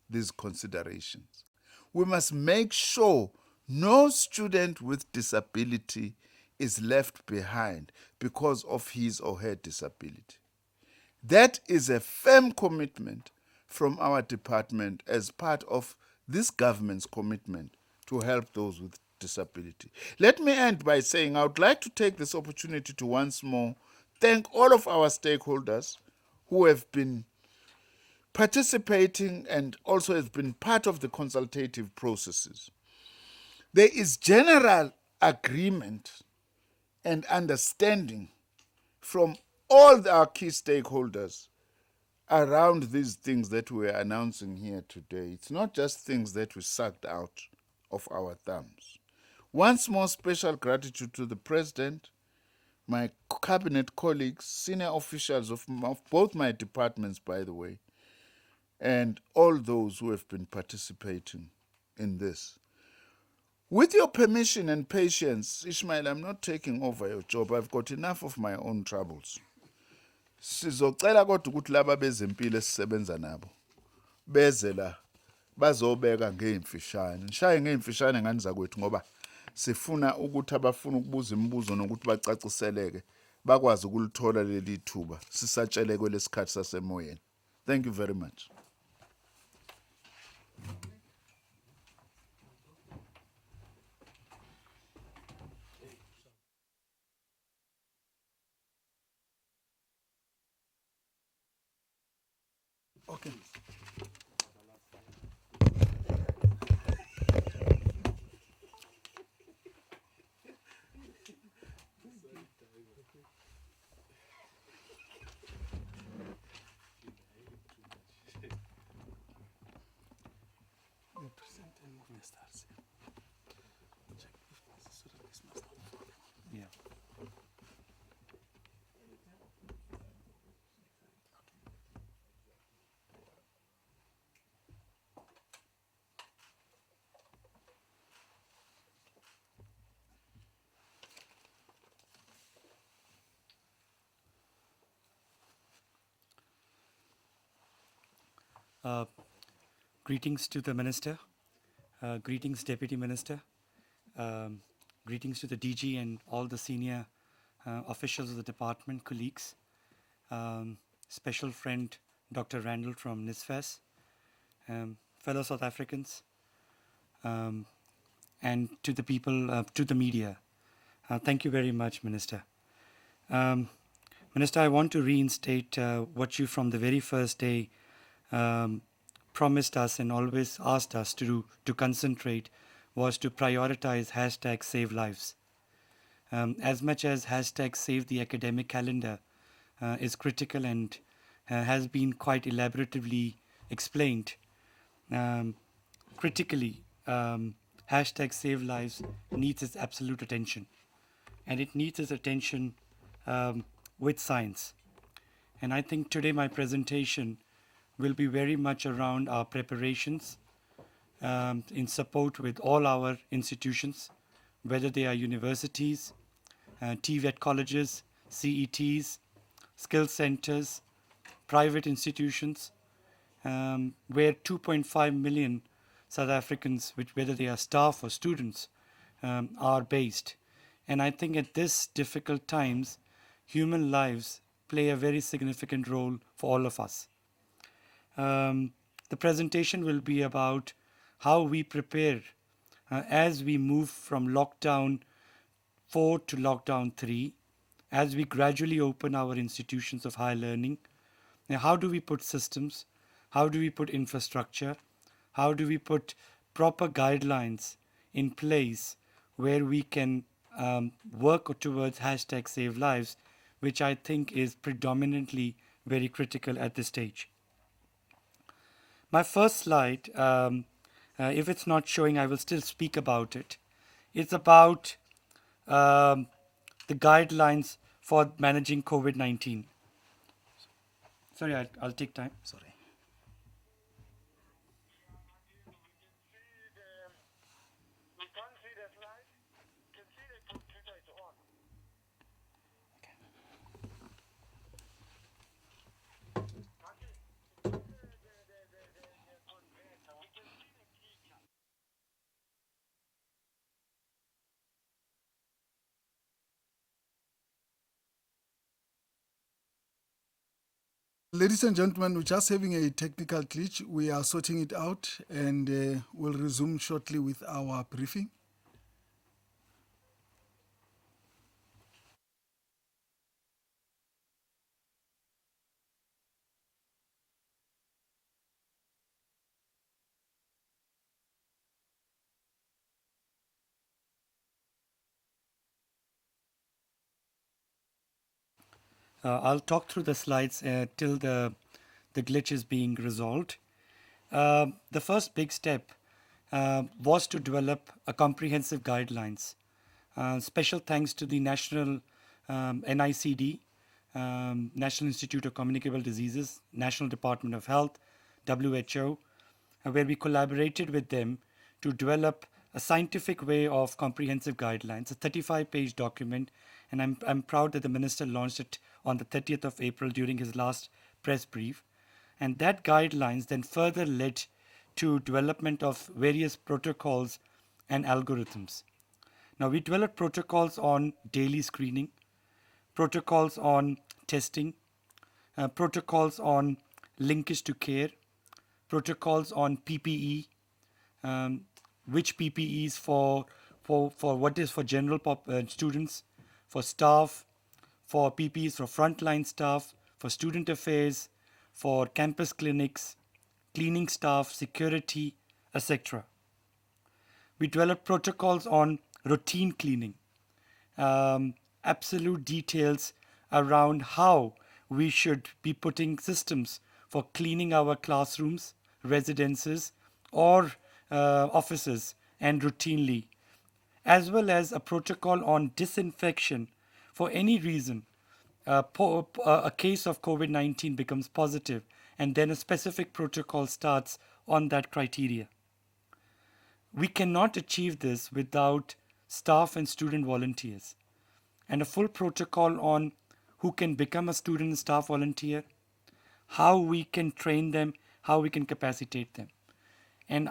these considerations. We must make sure no student with disability is left behind because of his or her disability. That is a firm commitment from our department as part of this government's commitment to help those with disability. Let me end by saying I would like to take this opportunity to once more thank all of our stakeholders who have been participating and also have been part of the consultative processes. There is general agreement and understanding from all our key stakeholders around these things that we're announcing here today. It's not just things that we sucked out of our thumbs. Once more, special gratitude to the President, my cabinet colleagues, senior officials of both my departments, by the way, and all those who have been participating in this. With your permission and patience, Ishmael, I'm not taking over your job. I've got enough of my own troubles. Sizocela kodwa ukuthi laba bezempilo esisebenza nabo beze la bazobeka ngeimfishane. Nishaye ngeimfishane ngani zakwethu ngoba sifuna ukuthi abafuna ukubuza imibuzo nokuthi bacaciseleke bakwazi ukulithola leli thuba sisatshele kwelesikhathi sasemoyeni. Thank you very much. Okay. Yeah. Greetings to the Minister, greetings Deputy Minister, greetings to the DG and all the senior officials of the department, colleagues, special friend Dr. Randall from NASFAS, fellow South Africans, and to the people, to the media. Thank you very much, Minister. Minister, I want to reinstate what you from the very first day promised us and always asked us to concentrate was to prioritize hashtag save lives. As much as hashtag save the academic calendar is critical and has been quite elaboratively explained, critically, hashtag save lives needs its absolute attention. And it needs its attention with science. And I think today my presentation will be very much around our preparations in support with all our institutions, whether they are universities, TIVAT colleges, CETs, skill centers, private institutions, where 2.5 million South Africans, whether they are staff or students, are based. And I think at this difficult times, human lives play a very significant role for all of us. The presentation will be about how we prepare as we move from lockdown 4 to lockdown 3, as we gradually open our institutions of higher learning. Now, how do we put systems? How do we put infrastructure? How do we put proper guidelines in place where we can work towards hashtag save lives, which I think is predominantly very critical at this stage. My first slide, if it's not showing, I will still speak about it. It's about the guidelines for managing COVID-19. Sorry, I'll take time. Sorry. We can't see the slide. You can see the computer is on. Ladies and gentlemen, we're just having a technical glitch. We are sorting it out and we'll resume shortly with our briefing. I'll talk through the slides till the glitch is being resolved. The first big step was to develop a comprehensive guidelines. Special thanks to the National NICD, National Institute of Communicable Diseases, National Department of Health, WHO, where we collaborated with them to develop a scientific way of comprehensive guidelines, a 35-page document, and I'm proud that the minister launched it on the 30th of April during his last press brief. And that guidelines then further led to development of various protocols and algorithms. Now we developed protocols on daily screening, protocols on testing, protocols on linkage to care, protocols on PPE, which PPEs for what is for general students, for staff, for PPEs for frontline staff, for student affairs, for campus clinics, cleaning staff, security, etc. We developed protocols on routine cleaning, absolute details around how we should be putting systems for cleaning our classrooms, residences, or offices, and routinely, as well as a protocol on disinfection for any reason. A case of COVID-19 becomes positive, and then a specific protocol starts on that criteria. We cannot achieve this without staff and student volunteers, and a full protocol on who can become a student and staff volunteer, how we can train them, how we can capacitate them, and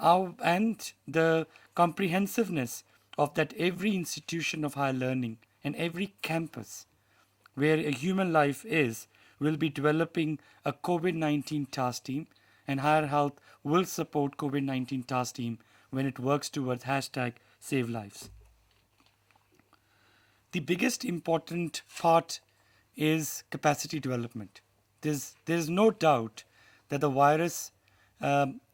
the comprehensiveness of that every institution of higher learning and every campus where a human life is will be developing a COVID-19 task team, and higher health will support COVID-19 task team when it works towards hashtag save lives. The biggest important part is capacity development. There's no doubt that the virus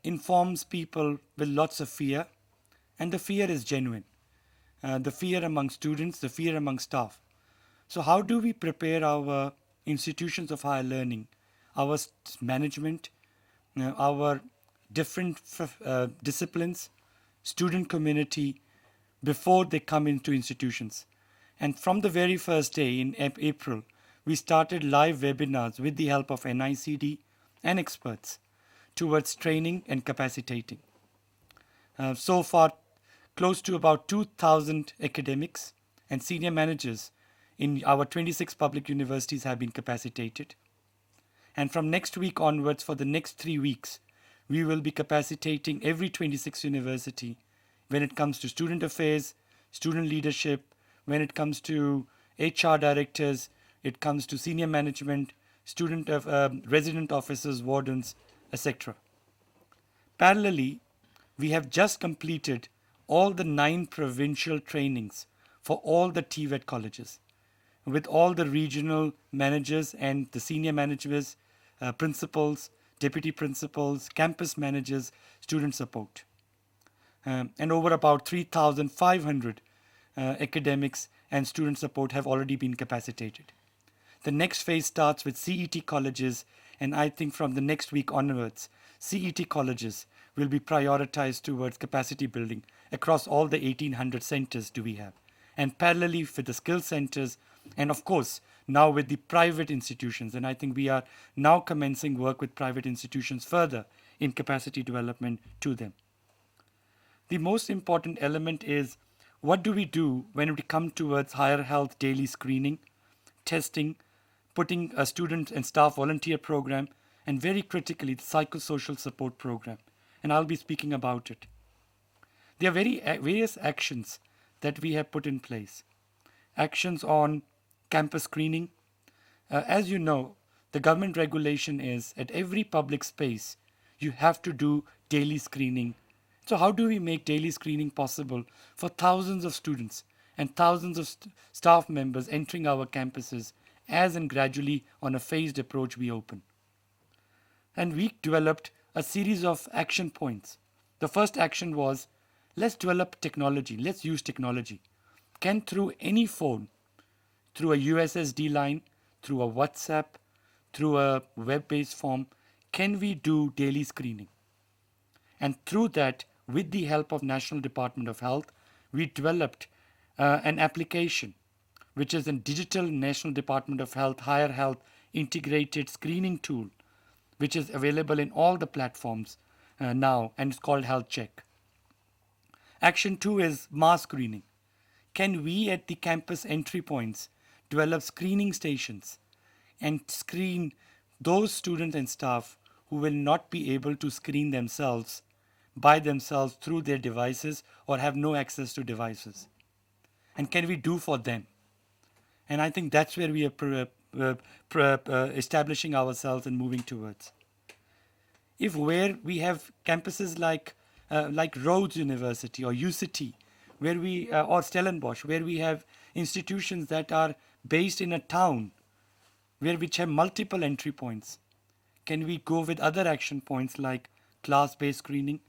informs people with lots of fear, and the fear is genuine. The fear among students, the fear among staff. So how do we prepare our institutions of higher learning, our management, our different disciplines, student community before they come into institutions? And from the very first day in April, we started live webinars with the help of NICD and experts towards training and capacitating. So far, close to about 2,000 academics and senior managers in our 26 public universities have been capacitated. And from next week onwards, for the next 3 weeks, we will be capacitating every 26 university when it comes to student affairs, student leadership, when it comes to HR directors, it comes to senior management, student resident officers, wardens, etc. Parallelly, we have just completed all the 9 provincial trainings for all the TIVAT colleges, with all the regional managers and the senior managers, principals, deputy principals, campus managers, student support. And over about 3,500 academics and student support have already been capacitated. The next phase starts with CET colleges And I think from the next week onwards, CET colleges will be prioritized towards capacity building across all the 1,800 centers do we have. And parallelly with the skill centers, and of course, now with the private institutions. And I think we are now commencing work with private institutions further in capacity development to them. The most important element is what do we do when we come towards higher health daily screening, testing, putting a student and staff volunteer program, and very critically, the psychosocial support program. And I'll be speaking about it. There are various actions that we have put in place. Actions on campus screening. As you know, the government regulation is at every public space, you have to do daily screening. So how do we make daily screening possible for thousands of students and thousands of staff members entering our campuses as and gradually on a phased approach we open? And we developed a series of action points. The first action was, let's develop technology, let's use technology. Can through any phone, through a USSD line, through a WhatsApp, through a web-based form, can we do daily screening? And through that, with the help of National Department of Health, we developed an application, which is a digital National Department of Health, Higher Health integrated screening tool, which is available in all the platforms now, and it's called Health Check. Action 2 is mass screening. Can we at the campus entry points develop screening stations and screen those students and staff who will not be able to screen themselves by themselves through their devices or have no access to devices? And can we do for them? And I think that's where we are establishing ourselves and moving towards. If where we have campuses like Rhodes University or UCT, where we or Stellenbosch, where we have institutions that are based in a town, which have multiple entry points, can we go with other action points like class-based screening?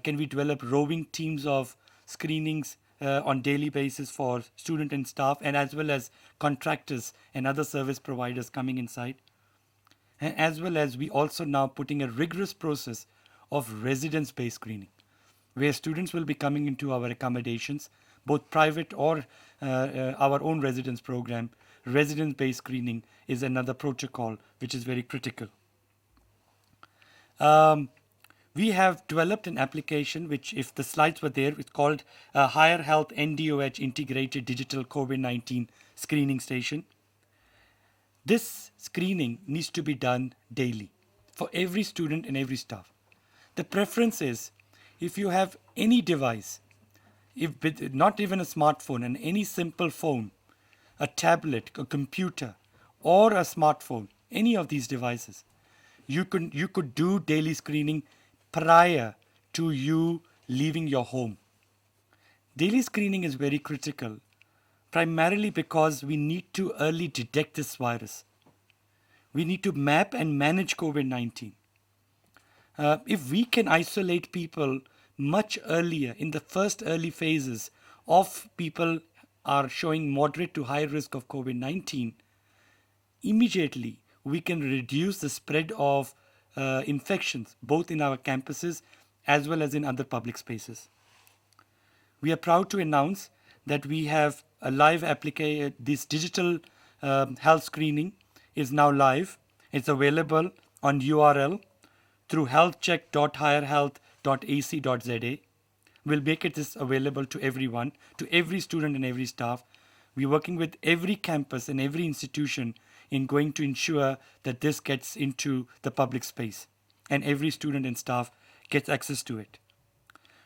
Can we develop roving teams of screenings on daily basis for student and staff, and as well as contractors and other service providers coming inside? And as well as we also now putting a rigorous process of residence-based screening, where students will be coming into our accommodations, both private or our own residence program. Residence-based screening is another protocol which is very critical. We have developed an application which, if the slides were there, it's called Higher Health NDOH Integrated Digital COVID-19 Screening Station. This screening needs to be done daily for every student and every staff. The preference is, if you have any device, not even a smartphone, and any simple phone, a tablet, a computer, or a smartphone, any of these devices, you could do daily screening prior to you leaving your home. Daily screening is very critical, primarily because we need to early detect this virus. We need to map and manage COVID-19. If we can isolate people much earlier, in the first early phases of people are showing moderate to high risk of COVID-19, immediately we can reduce the spread of infections, both in our campuses as well as in other public spaces. We are proud to announce that we have a live application. This digital health screening is now live. It's available on URL through healthcheck.higherhealth.ac.za. We'll make this available to everyone, to every student and every staff. We're working with every campus and every institution in going to ensure that this gets into the public space and every student and staff gets access to it.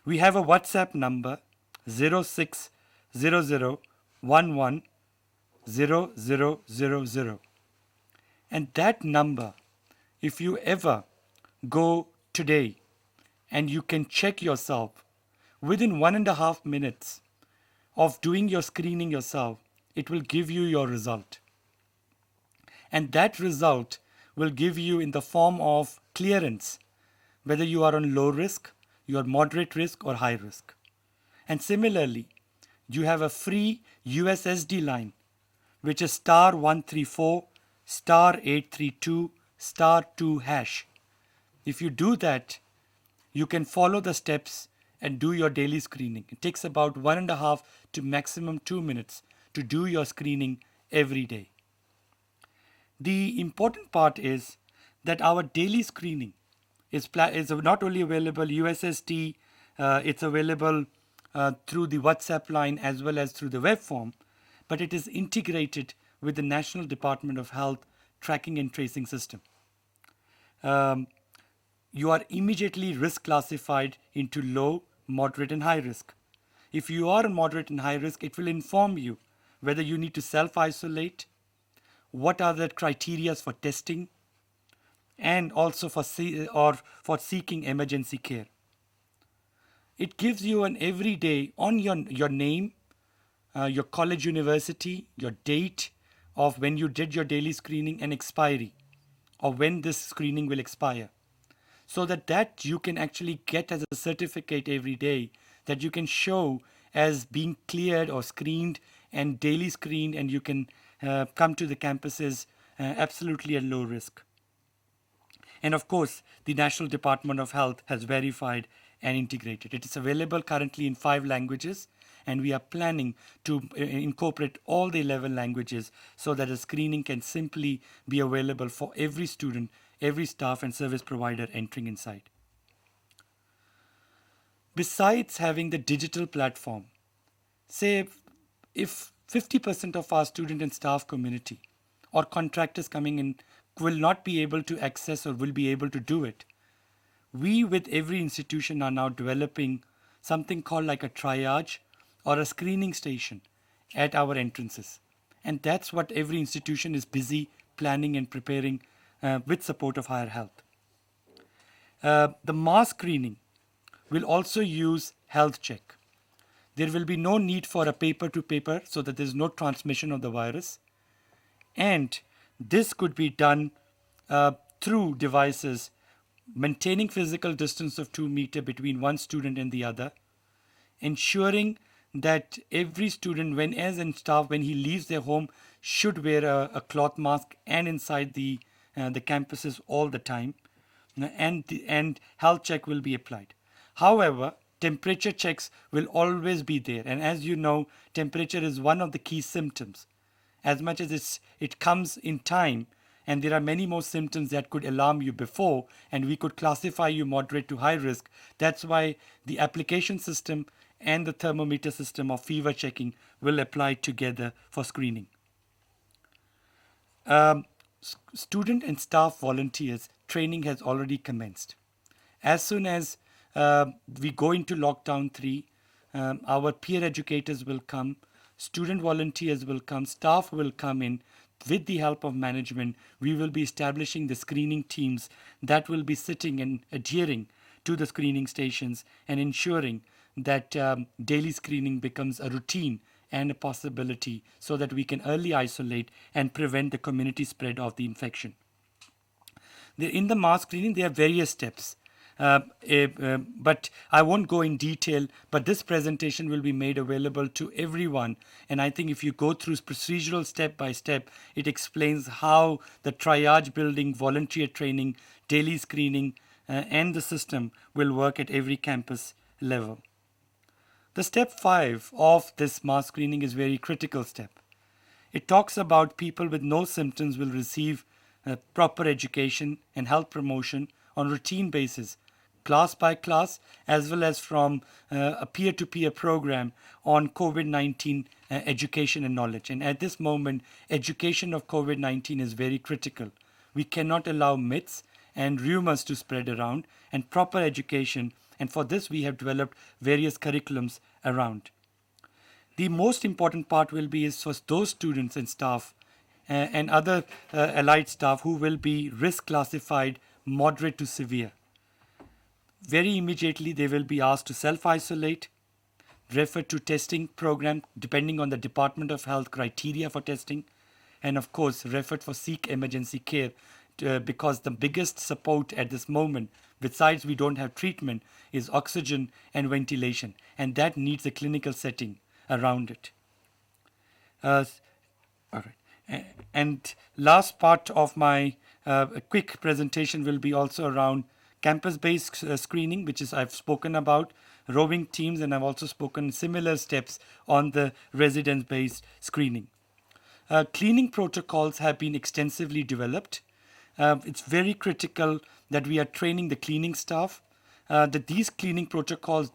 We have a WhatsApp number 0600110000. And that number, if you ever go today and you can check yourself, within 1.5 minutes of doing your screening yourself, it will give you your result. And that result will give you in the form of clearance, whether you are on low risk, you are moderate risk or high risk. And similarly, you have a free USSD line, which is *134 *832 *2#. If you do that, you can follow the steps and do your daily screening. It takes about 1.5 to maximum 2 minutes to do your screening every day. The important part is that our daily screening is not only available USSD, it's available through the WhatsApp line as well as through the web form, but it is integrated with the National Department of Health tracking and tracing system. You are immediately risk classified into low, moderate, and high risk. If you are moderate and high risk, it will inform you whether you need to self-isolate, what are the criteria for testing, and also for seeking emergency care. It gives you an everyday on your name, your college, university, your date of when you did your daily screening and expiry, or when this screening will expire, so that you can actually get as a certificate every day that you can show as being cleared or screened and daily screened, and you can come to the campuses absolutely at low risk. And of course, the National Department of Health has verified and integrated. It is available currently in 5 languages, and we are planning to incorporate all the 11 languages so that a screening can simply be available for every student, every staff and service provider entering inside. Besides having the digital platform, say if 50% of our student and staff community or contractors coming in will not be able to access or will be able to do it, we with every institution are now developing something called like a triage or a screening station at our entrances. And that's what every institution is busy planning and preparing with support of Higher Health. The mass screening will also use health check. There will be no need for a paper to paper so that there is no transmission of the virus. And this could be done through devices maintaining physical distance of 2 meters between one student and the other, ensuring that every student, and staff, when he leaves their home, should wear a cloth mask and inside the campuses all the time, and health check will be applied. However, temperature checks will always be there, and as you know, temperature is one of the key symptoms. As much as it comes in time, and there are many more symptoms that could alarm you before, and we could classify you moderate to high risk. That's why the application system and the thermometer system of fever checking will apply together for screening. Student and staff volunteers training has already commenced. As soon as we go into lockdown 3, our peer educators will come, student volunteers will come, staff will come in. With the help of management, we will be establishing the screening teams that will be sitting and adhering to the screening stations and ensuring that daily screening becomes a routine and a possibility so that we can early isolate and prevent the community spread of the infection. In the mass screening, there are various steps. But I won't go in detail, but this presentation will be made available to everyone. And I think if you go through procedural step by step, it explains how the triage building, volunteer training, daily screening, and the system will work at every campus level. The step 5 of this mass screening is very critical step. It talks about people with no symptoms will receive proper education and health promotion on routine basis, class by class, as well as from a peer-to-peer program on COVID-19 education and knowledge. And at this moment, education of COVID-19 is very critical. We cannot allow myths and rumors to spread around, and proper education. And for this, we have developed various curriculums around. The most important part will be is for those students and staff and other allied staff who will be risk classified moderate to severe. Very immediately, they will be asked to self-isolate, refer to testing program depending on the Department of Health criteria for testing, and of course, referred for seek emergency care because the biggest support at this moment, besides we don't have treatment, is oxygen and ventilation, and that needs a clinical setting around it. All right. And last part of my a quick presentation will be also around campus-based screening, which is I've spoken about, roving teams, and I've also spoken similar steps on the residence-based screening. Cleaning protocols have been extensively developed. It's very critical that we are training the cleaning staff, that these cleaning protocols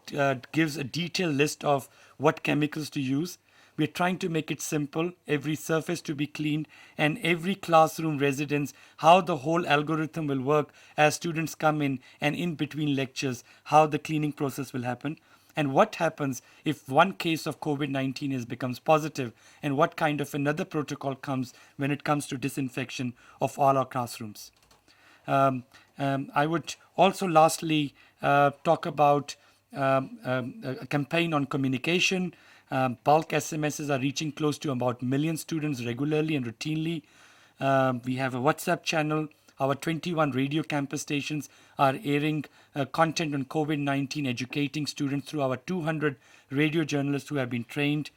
gives a detailed list of what chemicals to use. We're trying to make it simple, every surface to be cleaned, and every classroom residence, how the whole algorithm will work as students come in and in between lectures, how the cleaning process will happen. And what happens if one case of COVID-19 becomes positive, and what kind of another protocol comes when it comes to disinfection of all our classrooms. I would also lastly talk about a campaign on communication. Bulk SMSs are reaching close to about 1 million students regularly and routinely. We have a WhatsApp channel. Our 21 radio campus stations are airing content on COVID-19, educating students through our 200 radio journalists who have been trained,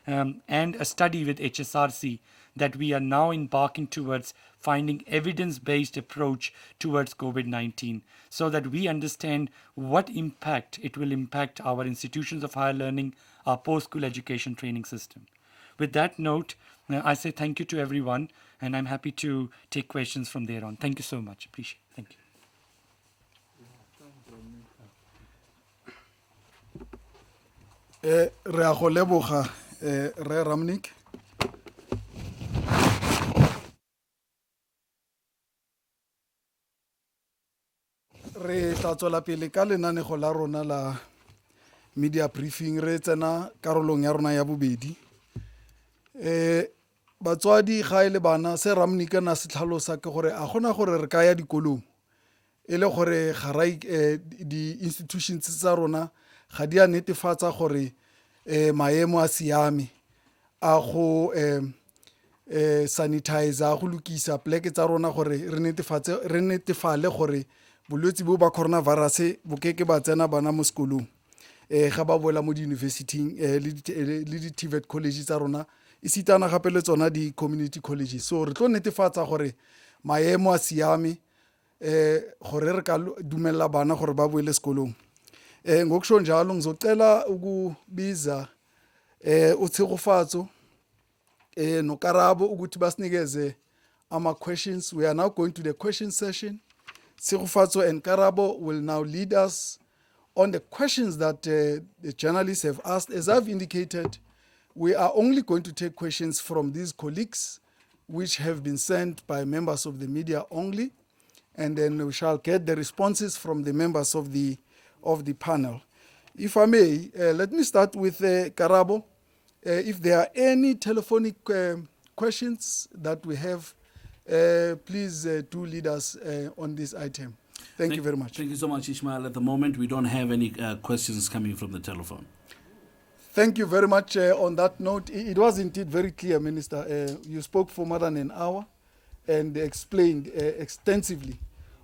and a study with HSRC that we are now embarking towards finding evidence-based approach towards COVID-19 so that we understand what impact it will impact our institutions of higher learning, our post-school education training system. With that note, I say thank you to everyone, and I'm happy to take questions from there on. Thank you so much. Appreciate it. Thank you. Re a go leboga Re Ramnik. Re tla tswela pele ka lenanego la rona la media briefing, re tsena karolong ya rona ya bobedi. Batswadi ga ile bana se Ramnik na se tlhalosa ke gore a gona gore re ka ya dikolong e le gore ga di institutions tsa rona ga di a netefatsa gore maemo a siame a go sanitizer, go lokisa pleke tsa rona gore re netefale gore bolwetse bo ba coronavirus bo keke ba tsena bana mo sekolong ga ba boela mo di-university le di-TIVAT college tsa rona e sitana gape le tsona di-community colleges. So re tlo netefatsa gore maemo a siame gore re ka dumella bana gore ba boele sekolong. Ngokusho njalo ngizocela ukubiza uThixofatso noKarabo ukuthi basinikeze ama-questions. We are now going to the question session. Thixofatso and Karabo will now lead us on the questions that the journalists have asked. As I've indicated, we are only going to take questions from these colleagues which have been sent by members of the media only, and then we shall get the responses from the members of the panel. If I may, let me start with Karabo. If there are any telephonic questions that we have, please do lead us on this item. Thank you very much. Thank you so much, Ishmael. At the moment, we don't have any questions coming from the telephone. Thank you very much. On that note, it was indeed very clear, Minister. You spoke for more than an hour and explained extensively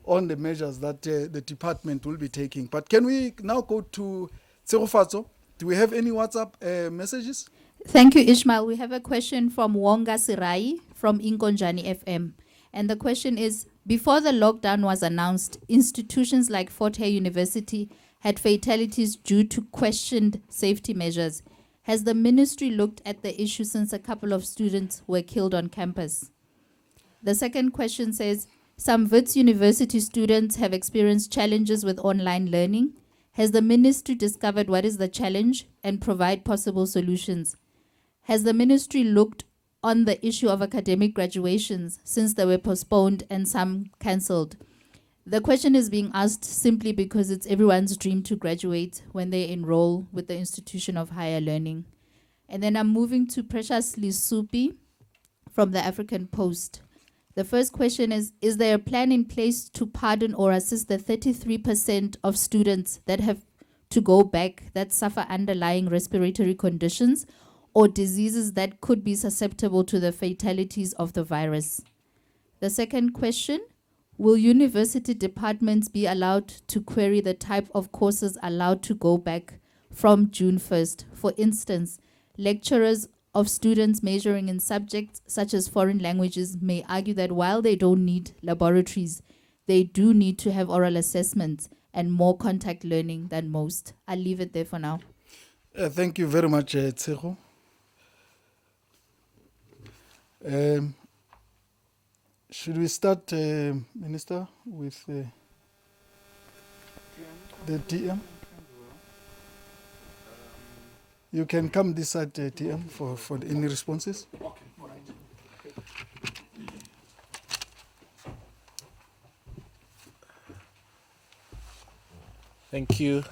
on the measures that the department will be taking. But can we now go to Thixofatso? Do we have any WhatsApp messages? Thank you, Ishmael. We have a question from Wonga Sirai from Inkonjani FM. And the question is, before the lockdown was announced, institutions like Fort Hare University had fatalities due to questioned safety measures. Has the ministry looked at the issue since a couple of students were killed on campus? The second question says, some Wits University students have experienced challenges with online learning. Has the ministry discovered what is the challenge and provide possible solutions? Has the ministry looked on the issue of academic graduations since they were postponed and some cancelled? The question is being asked simply because it's everyone's dream to graduate when they enroll with the institution of higher learning. And then I'm moving to Precious Lisupi from the African Post. The first question is there a plan in place to pardon or assist the 33% of students that have to go back that suffer underlying respiratory conditions or diseases that could be susceptible to the fatalities of the virus? The second question, will university departments be allowed to query the type of courses allowed to go back from June 1st? For instance, lecturers of students majoring in subjects such as foreign languages may argue that while they don't need laboratories, they do need to have oral assessments and more contact learning than most. I'll leave it there for now. Thank you very much, Tshego. Should we start, Minister, with the TM? You can come this side, TM, for any responses. Thank you.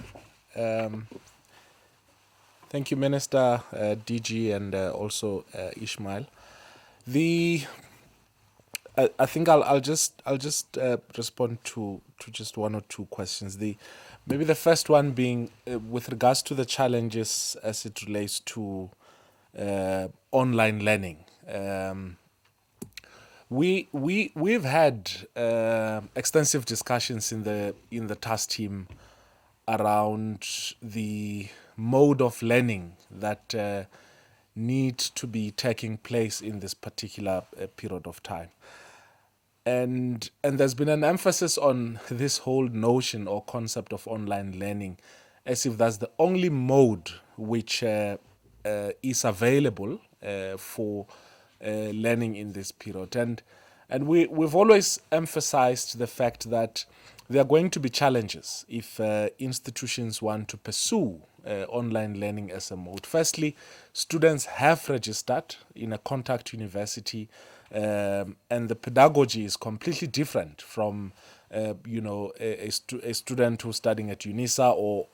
Thank you, Minister, DG, and also Ishmael. I think I'll just respond to just one or two questions. Maybe the first one being with regards to the challenges as it relates to online learning. We've had extensive discussions in the task team around the mode of learning that need to be taking place in this particular period of time. And there's been an emphasis on this whole notion or concept of online learning as if that's the only mode which is available for learning in this period. And we've always emphasized the fact that there are going to be challenges if institutions want to pursue online learning as a mode. Firstly, students have registered in a contact university, and the pedagogy is completely different from a student who's studying at UNISA or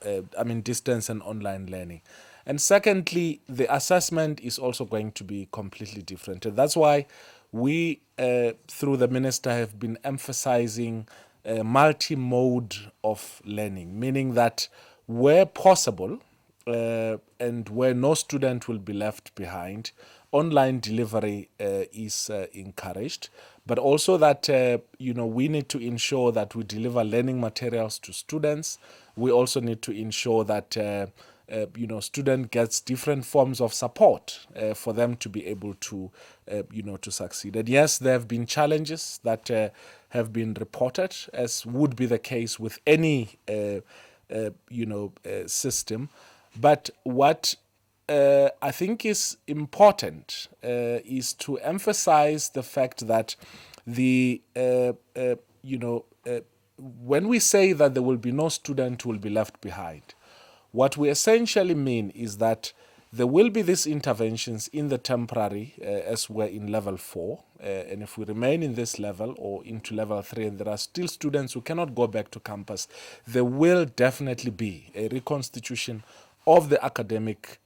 distance and online learning. And secondly, the assessment is also going to be completely different. And that's why we, through the minister, have been emphasizing multi-mode of learning, meaning that where possible and where no student will be left behind, online delivery is encouraged, but also that we need to ensure that we deliver learning materials to students. We also need to ensure that student gets different forms of support for them to be able to to succeed. And yes, there have been challenges that have been reported, as would be the case with any system. But what I think is important is to emphasize the fact that when we say that there will be no student who will be left behind, what we essentially mean is that there will be these interventions in the temporary as we're in level 4. And if we remain in this level or into level 3 and there are still students who cannot go back to campus, there will definitely be a reconstitution of the academic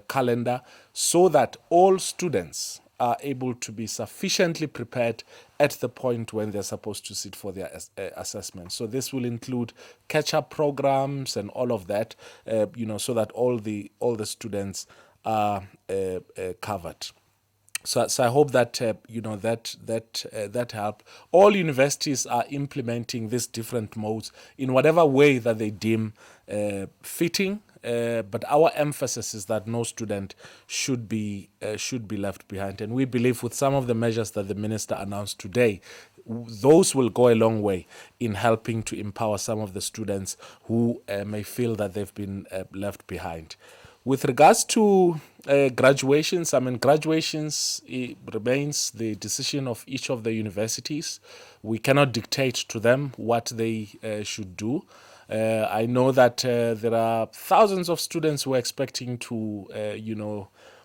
calendar so that all students are able to be sufficiently prepared at the point when they're supposed to sit for their assessment. So this will include catch-up programs and all of that, so that all the students are covered. So I hope that that help. All universities are implementing these different modes in whatever way that they deem fitting. But our emphasis is that no student should be left behind, and we believe with some of the measures that the minister announced today, those will go a long way in helping to empower some of the students who may feel that they've been left behind. With regards to graduations, graduations remains the decision of each of the universities. We cannot dictate to them what they should do. I know that there are thousands of students who are expecting to,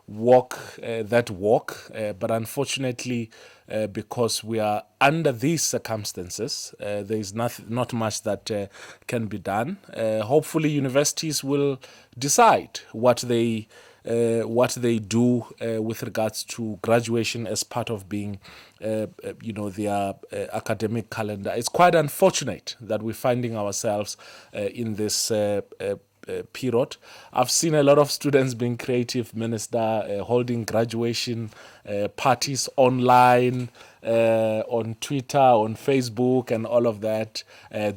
walk that walk, but unfortunately, because we are under these circumstances, there is not much that can be done. Hopefully, universities will decide what they do with regards to graduation as part of being, their academic calendar. It's quite unfortunate that we're finding ourselves in this period. I've seen a lot of students being creative, Minister, holding graduation parties online, on Twitter, on Facebook, and all of that,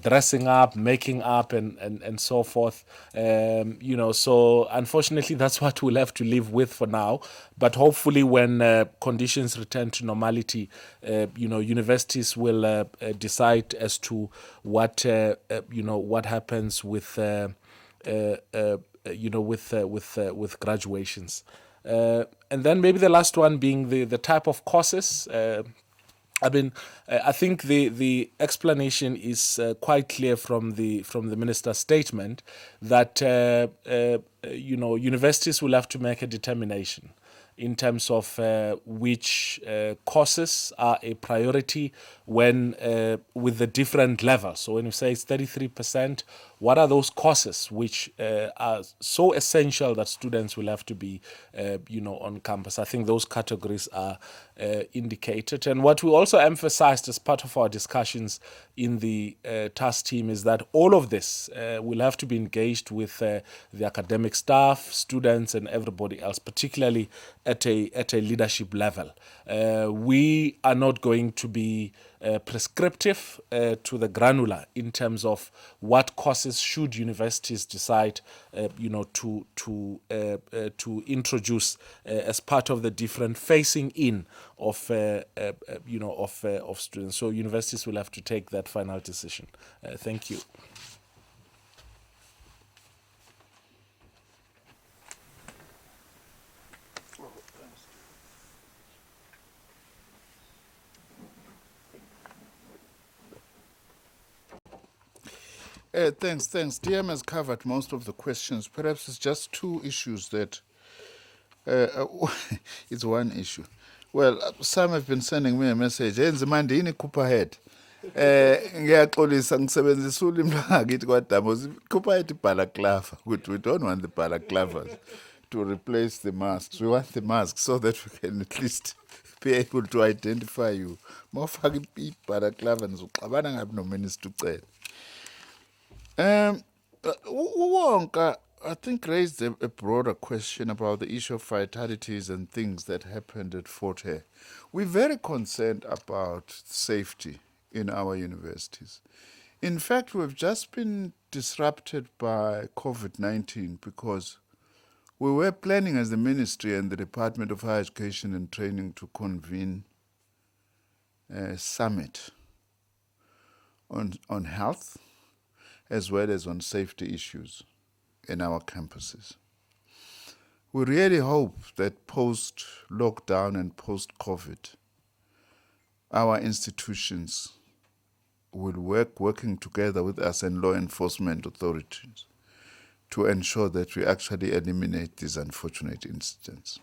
dressing up, making up, and so forth. So unfortunately, that's what we'll have to live with for now. But hopefully, when conditions return to normality, universities will decide as to what what happens with with graduations. And then maybe the last one being the type of courses. I think the explanation is quite clear from the minister's statement that universities will have to make a determination in terms of which courses are a priority when with the different levels. So when you say it's 33%, what are those courses which are so essential that students will have to be, on campus? I think those categories are indicated. And what we also emphasized as part of our discussions in the task team is that all of this will have to be engaged with the academic staff, students, and everybody else, particularly at a leadership level. We are not going to be prescriptive to the granular in terms of what courses should universities decide, to introduce as part of the different phasing in of students. So universities will have to take that final decision. Thank you. Thanks. DM has covered most of the questions. Perhaps it's just two issues that... it's one issue. Well, some have been sending me a message. Hey, Nzimande, ini khupha head. Ngiyaxolisa ngisebenzisa ulimi lwangakithi kwadamo. Khupha head balaclava. We don't want the balaclavas to replace the masks. We want the masks so that we can at least be able to identify you. Mawufaka ibalaclava nizoxabana ngabi nominister ucela. Wonka, I think, raised a broader question about the issue of fatalities and things that happened at Fort Hare. We're very concerned about safety in our universities. In fact, we've just been disrupted by COVID-19 because we were planning as the ministry and the Department of Higher Education and Training to convene a summit on health, as well as on safety issues in our campuses. We really hope that post-lockdown and post-COVID, our institutions will working together with us and law enforcement authorities to ensure that we actually eliminate these unfortunate incidents.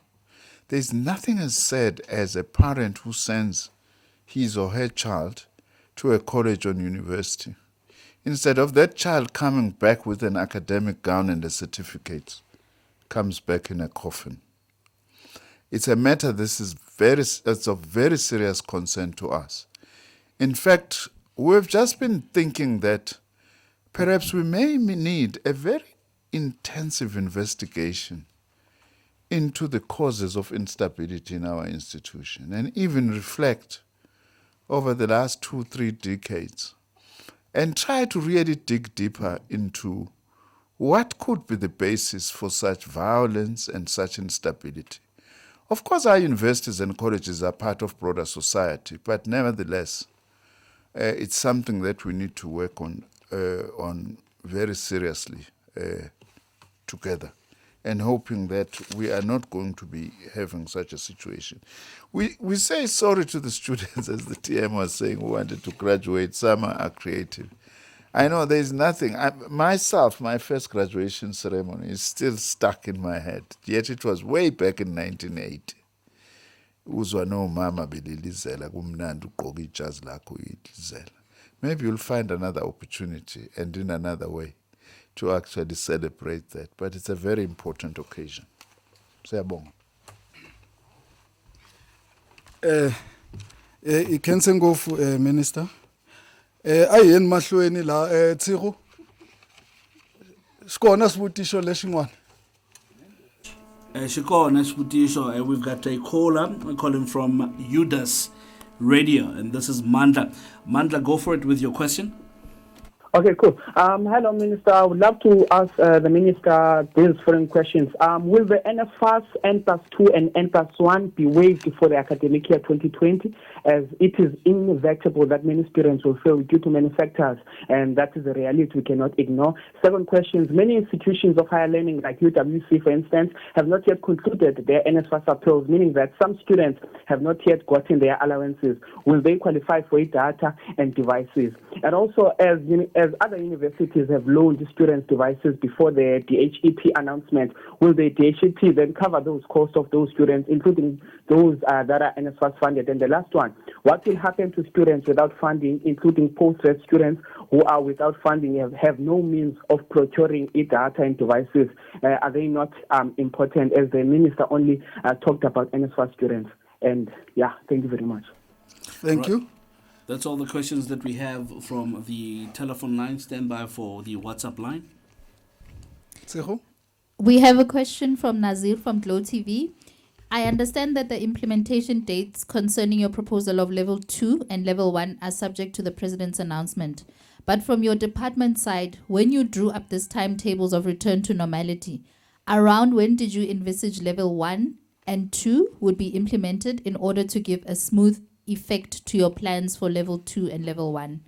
There's nothing as sad as a parent who sends his or her child to a college or university. Instead of that child coming back with an academic gown and a certificate, comes back in a coffin. It's a matter it's of very serious concern to us. In fact, we've just been thinking that perhaps we may need a very intensive investigation into the causes of instability in our institution and even reflect over the last 2-3 decades and try to really dig deeper into what could be the basis for such violence and such instability. Of course, our universities and colleges are part of broader society, but nevertheless, it's something that we need to work on very seriously together, and hoping that we are not going to be having such a situation. We say sorry to the students, as the TM was saying, who wanted to graduate. Some are creative. I know there's nothing. Myself, my first graduation ceremony is still stuck in my head, yet it was way back in 1980. Uzwa nomama belilizela kumnandi ugqoka ijazi lakho uyilizela. Maybe you'll find another opportunity and in another way to actually celebrate that. But it's a very important occasion. Siyabonga. Can send go for Minister. Ayen mahlweni la Tsiro. Skona swutiso lexin'wana. Shikona Shputisho, we've got a caller calling from UDAS Radio, and this is Mandla. Mandla, go for it with your question. Okay, cool. Hello, Minister. I would love to ask the Minister these following questions. Will the NSFAS N+2 and N+1 be waived for the academic year 2020, as it is inevitable that many students will fail due to many factors, and that is a reality we cannot ignore? Second question, many institutions of higher learning, like UWC, for instance, have not yet concluded their NSFAS appeals, meaning that some students have not yet gotten their allowances. Will they qualify for data and devices? And also, as other universities have loaned students devices before the DHET announcement, will the DHET then cover those costs of those students, including those that are NSFAS funded? And the last one, what will happen to students without funding, including post-grad students who are without funding, have no means of procuring data and devices? Are they not important, as the minister only talked about NSFAS students? And yeah, thank you very much. Thank you. That's all the questions that we have from the telephone line. Stand by for the WhatsApp line. Tseho? We have a question from Nazir from Glow TV. I understand that the implementation dates concerning your proposal of level 2 and level 1 are subject to the president's announcement. But from your department side, when you drew up these timetables of return to normality, around when did you envisage level 1 and 2 would be implemented in order to give a smooth effect to your plans for level 2 and level 1?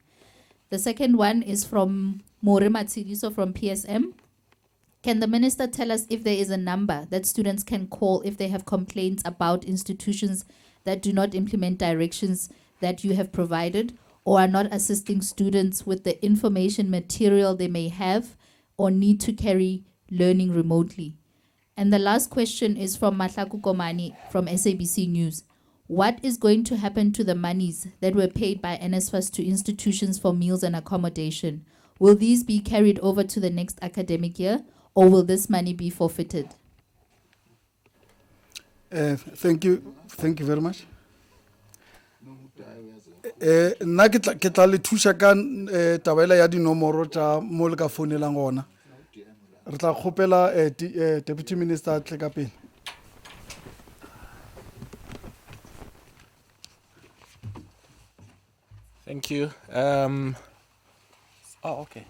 The second one is from More Matsiriso from PSM. Can the minister tell us if there is a number that students can call if they have complaints about institutions that do not implement directions that you have provided or are not assisting students with the information material they may have or need to carry learning remotely? And the last question is from Mahlaku Komani from SABC News. What is going to happen to the monies that were paid by NSFAS to institutions for meals and accommodation? Will these be carried over to the next academic year, or will this money be forfeited? Thank you. Thank you very much. Nna ke tla le thusa ka tabela ya dinomoro tsa mo le ka founelang gona. Re tla kgopela Deputy Minister a tle ka pele. Thank you. Okay.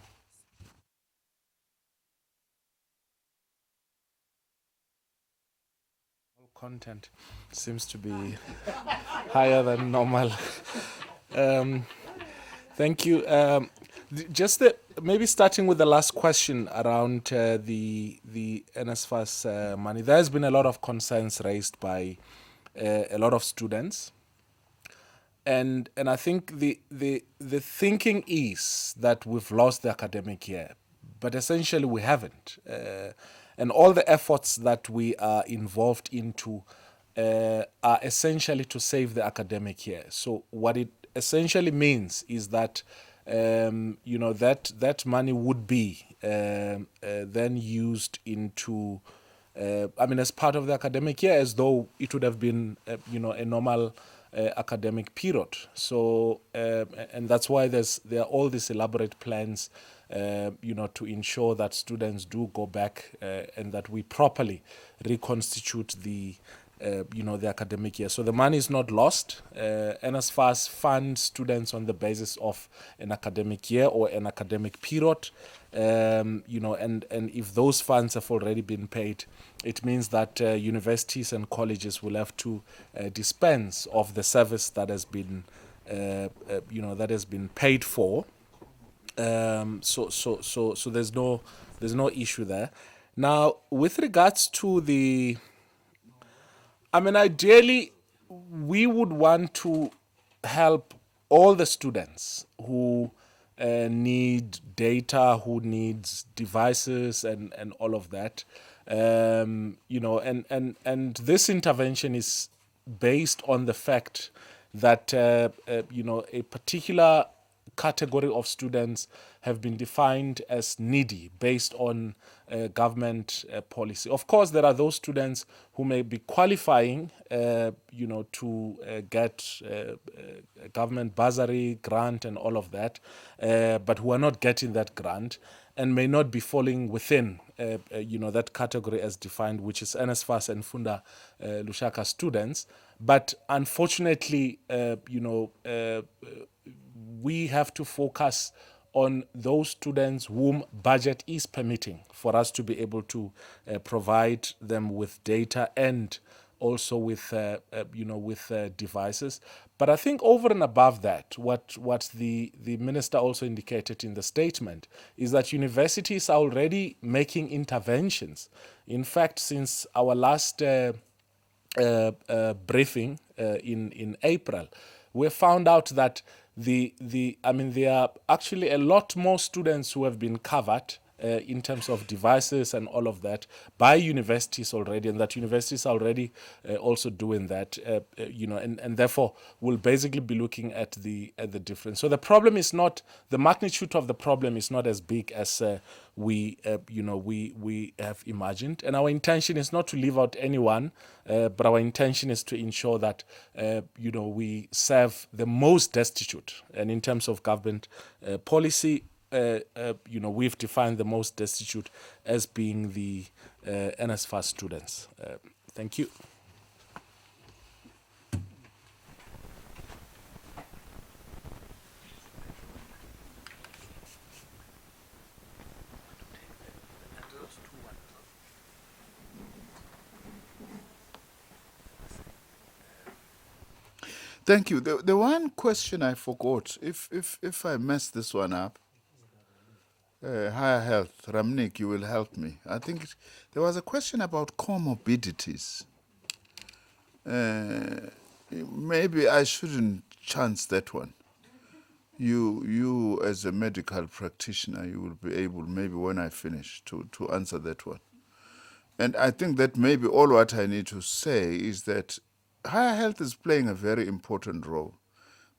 Content seems to be higher than normal. Thank you. Maybe starting with the last question around the NSFAS money. There has been a lot of concerns raised by a lot of students. And I think the thinking is that we've lost the academic year, but essentially we haven't. And all the efforts that we are involved into are essentially to save the academic year. So what it essentially means is that that money would be then used into as part of the academic year, as though it would have been a normal academic period. So and that's why there are all these elaborate plans to ensure that students do go back and that we properly reconstitute the academic year. So the money is not lost. NSFAS funds students on the basis of an academic year or an academic period. And if those funds have already been paid, it means that universities and colleges will have to dispense of the service that has been paid for. So there's no issue there. Now, with regards to the, ideally, we would want to help all the students who need data, who needs devices, and all of that. And this intervention is based on the fact that a particular category of students have been defined as needy based on government policy. Of course, there are those students who may be qualifying, to get a government bursary, grant, and all of that, but who are not getting that grant and may not be falling within, that category as defined, which is NSFAS and Funda Lushaka students. But unfortunately, we have to focus on those students whom budget is permitting for us to be able to provide them with data and also with devices. But I think over and above that, what the minister also indicated in the statement is that universities are already making interventions. In fact, since our last briefing in April, we found out that there are actually a lot more students who have been covered in terms of devices and all of that by universities already, and that universities are already also doing that, and therefore we'll basically be looking at the difference. So the problem is not, the magnitude of the problem is not as big as we have imagined, and our intention is not to leave out anyone, but our intention is to ensure that we serve the most destitute. And in terms of government policy, we've defined the most destitute as being the NSFAS students. Thank you. Thank you. The one question I forgot, if I messed this one up, higher health, Ramnik, you will help me. I think there was a question about comorbidities. Maybe I shouldn't chance that one. You as a medical practitioner, you will be able, maybe when I finish, to answer that one. And I think that maybe all what I need to say is that higher health is playing a very important role.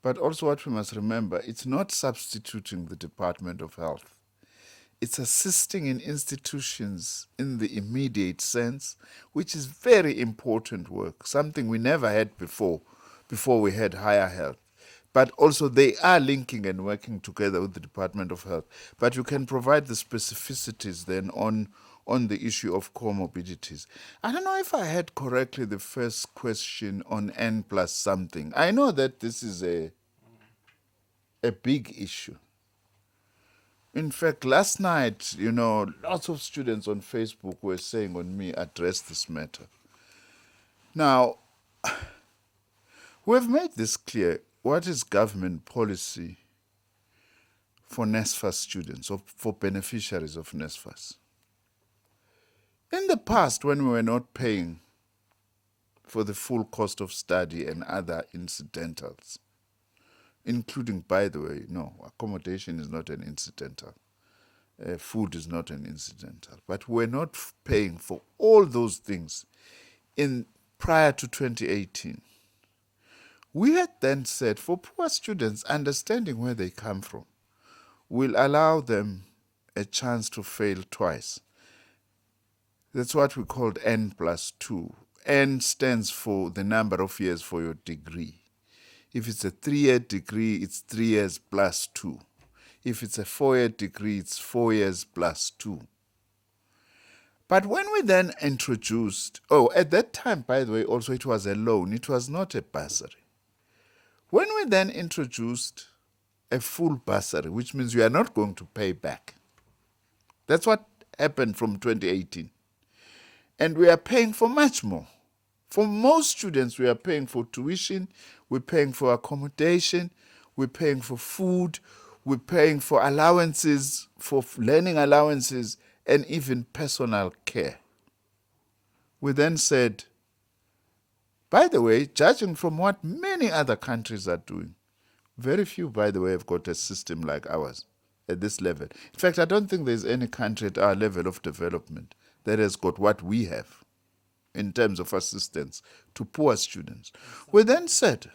But also what we must remember, it's not substituting the Department of Health. It's assisting in institutions in the immediate sense, which is very important work, something we never had before we had higher health. But also they are linking and working together with the Department of Health. But you can provide the specificities then on the issue of comorbidities. I don't know if I heard correctly the first question on N plus something. I know that this is a big issue. In fact, last night, lots of students on Facebook were saying on me, address this matter. Now, we've made this clear. What is government policy for NASFAS students or for beneficiaries of NASFAS? In the past, when we were not paying for the full cost of study and other incidentals, including, by the way, no, accommodation is not an incidental. Food is not an incidental. But we're not paying for all those things prior to 2018. We had then said, for poor students, understanding where they come from will allow them a chance to fail twice. That's what we called N plus 2. N stands for the number of years for your degree. If it's a 3-year degree, it's 3 years plus 2. If it's a 4-year degree, it's 4 years plus 2. But when we then introduced, at that time, by the way, also it was a loan. It was not a bursary. When we then introduced a full bursary, which means you are not going to pay back. That's what happened from 2018. And we are paying for much more. For most students, we are paying for tuition, we're paying for accommodation, we're paying for food, we're paying for allowances, for learning allowances, and even personal care. We then said, by the way, judging from what many other countries are doing, very few, by the way, have got a system like ours at this level. In fact, I don't think there's any country at our level of development that has got what we have in terms of assistance to poor students. We then said,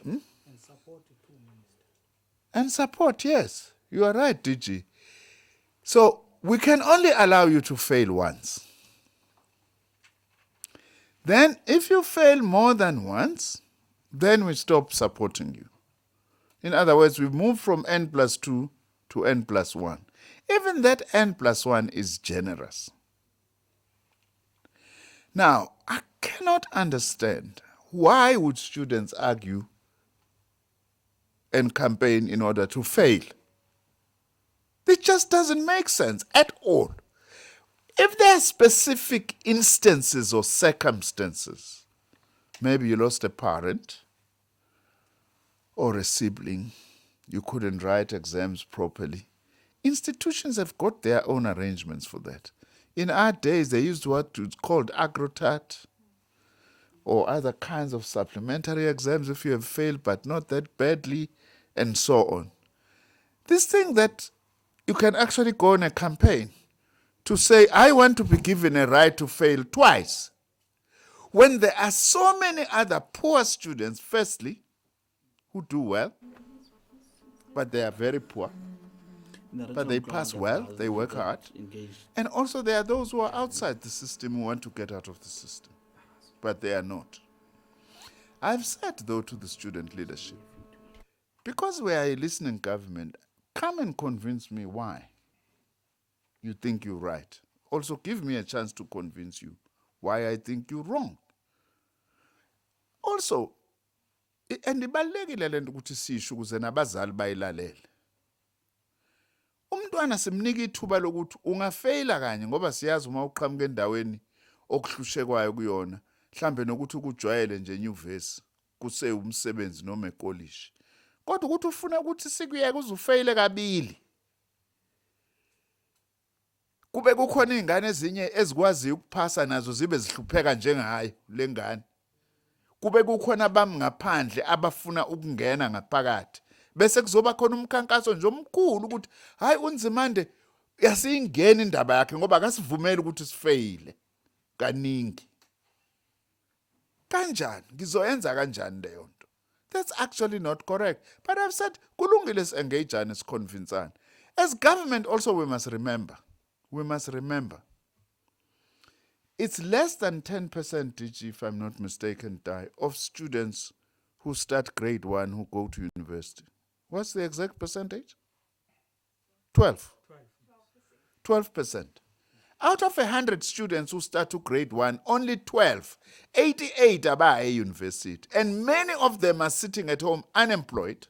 And support, yes. You are right, DG. So we can only allow you to fail once. Then if you fail more than once, then we stop supporting you. In other words, we move from N+2 to N+1. Even that N+1 is generous. Now, I cannot understand why would students argue and campaign in order to fail. It just doesn't make sense at all. If there are specific instances or circumstances, maybe you lost a parent or a sibling, you couldn't write exams properly, institutions have got their own arrangements for that. In our days, they used what is called agrotat or other kinds of supplementary exams if you have failed but not that badly, and so on. This thing that you can actually go on a campaign to say, I want to be given a right to fail twice, when there are so many other poor students, firstly, who do well, but they are very poor, but they pass well, they work hard. And also there are those who are outside the system who want to get out of the system, but they are not. I've said, though, to the student leadership, because we are a listening government, come and convince me why you think you're right. Also give me a chance to convince you why I think you're wrong. Also, and ibalulekile lento ukuthi sisho ukuze nabazali bayilalele. Umntwana simnika ithuba lokuthi ungafeyila kanye ngoba siyazi uma uqhamuka endaweni okuhlushekwayo kuyona, mhlambe nokuthi ukujwayele nje enyuvesi kuse umsebenzi noma ekolishi. Kodwa ukuthi ufuna ukuthi sikuyeke uzufeyile kabili. Kube kukhona izingane ezinye ezikwazi ukuphasa nazo zibe zihlupheka njengayo lengane. Kube kukhona abami ngaphandle abafuna ukungena ngaphakathi. Bese kuzoba khona umkhankaso nje omkhulu ukuthi hayi uNzimande yasingena indaba yakhe ngoba akasivumeli ukuthi sifeyile kaningi. Kanjani ngizoyenza kanjani leyo nto? That's actually not correct. But I've said kulungile siengage siconvinceane. As government also we must remember it's less than 10%, DG, if I'm not mistaken, of students who start grade 1 who go to university. What's the exact percentage? 12%. Out of 100 students who start to grade 1, only 88 are at university. And many of them are sitting at home unemployed.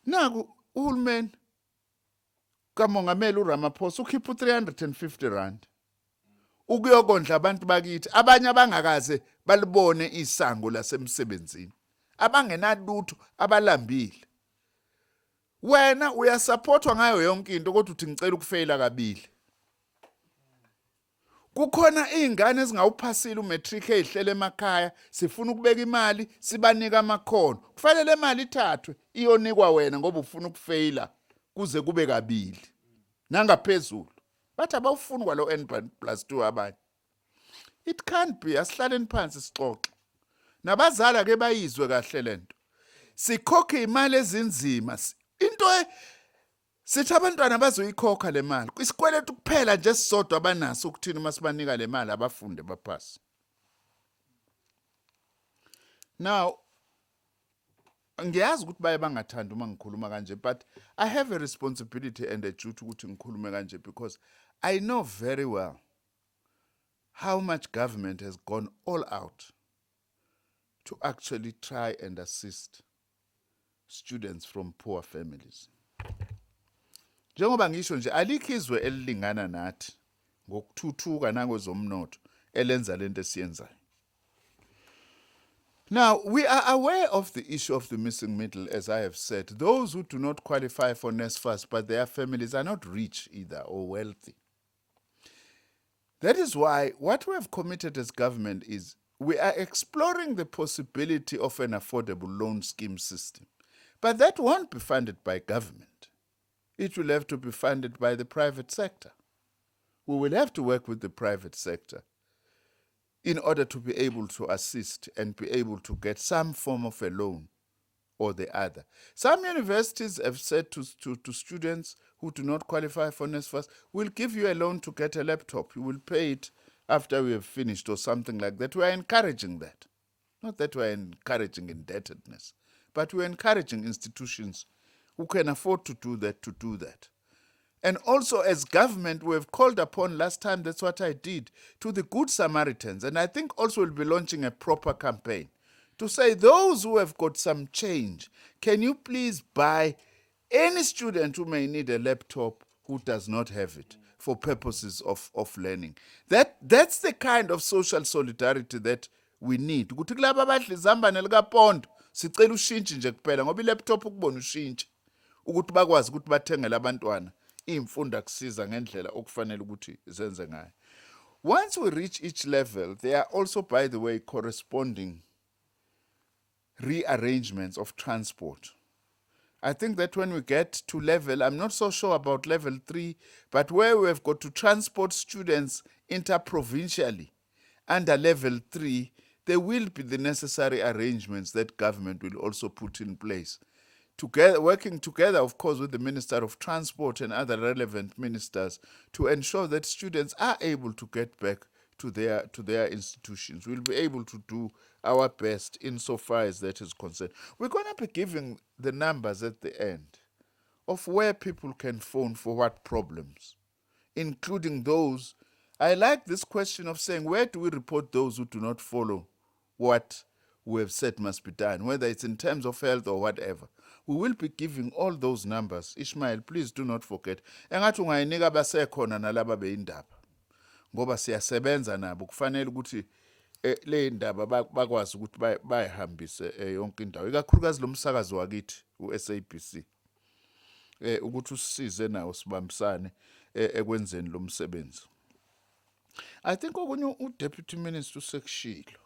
Now, Ulmen, kamongameli uRamaphosa ukhipha 350 rand. Ukuyokondla abantu bakithi abanye abangakaze balibone isango lasemsebenzini. Abangenalutho abalambile. Wena uyasupportwa ngayo yonke into kodwa uthi ngicela ukufeyila kabili. Kukhona izingane ezingawuphasile umatric ezihlele emakhaya, sifuna ukubeka imali, sibanika amakhono. Kufanele imali ithathwe iyonikwa wena ngoba ufuna ukufeyila kuze kube kabili. Nangaphezulu. Bathi abawufuni kwalo N+2 abanye. It can't be, asihlaleni phansi sixoxe. Nabazali ke bayizwe kahle lento. Sikhokhe imali ezinzima. Into sithi abantwana bazoyikhokha le mali. Isikweletu kuphela nje sisodwa abanaso ukuthini masibanika le mali abafunde baphasa. Now, ngiyazi ukuthi baye bangathanda uma ngikhuluma kanje, but I have a responsibility and a duty ukuthi ngikhulume kanje because I know very well how much government has gone all out to actually try and assist students from poor families. Njengoba ngisho nje alikho izwe elilingana nathi ngokuthuthuka nangozomnotho elenza lento esiyenzayo. Now, we are aware of the issue of the missing middle, as I have said. Those who do not qualify for NASFAS, but their families are not rich either or wealthy. That is why what we have committed as government is we are exploring the possibility of an affordable loan scheme system. But that won't be funded by government. It will have to be funded by the private sector. We will have to work with the private sector in order to be able to assist and be able to get some form of a loan or the other. Some universities have said to students who do not qualify for NASFAS, we'll give you a loan to get a laptop. You will pay it after we have finished or something like that. We are encouraging that. Not that we're encouraging indebtedness, but we're encouraging institutions who can afford to do that to do that. And also as government, we have called upon last time, that's what I did, to the Good Samaritans. And I think also we'll be launching a proper campaign to say those who have got some change, can you please buy any student who may need a laptop who does not have it for purposes of learning. That's the kind of social solidarity that we need. Ukuthi kulabo abadla izambane likaPondo sicela ushintshi nje kuphela ngoba ilaptop ukubona ushintshi ukuthi bakwazi ukuthi bathengele abantwana imfundo kusiza ngendlela okufanele ukuthi zenze ngayo. Once we reach each level, there are also, by the way, corresponding rearrangements of transport. I think that when we get to level, I'm not so sure about level 3, but where we have got to transport students interprovincially under level 3, there will be the necessary arrangements that government will also put in place. Together, working together, of course, with the Minister of Transport and other relevant ministers to ensure that students are able to get back to their institutions. We'll be able to do our best insofar as that is concerned. We're going to be giving the numbers at the end of where people can phone for what problems, including those. I like this question of saying, where do we report those who do not follow what we have said must be done, whether it's in terms of health or whatever. We will be giving all those numbers. Ishmael, please do not forget. Engathi ungayinika basekhona nalaba beindaba. Ngoba siyasebenza nabo kufanele ukuthi le ndaba bakwazi ukuthi bayihambise yonke indawo ikakhulukazi lo msakazo wakithi uSABC ukuthi usisize nawo sibambisane ekwenzeni lo msebenzi. I think okunye uDeputy Minister usekushilo.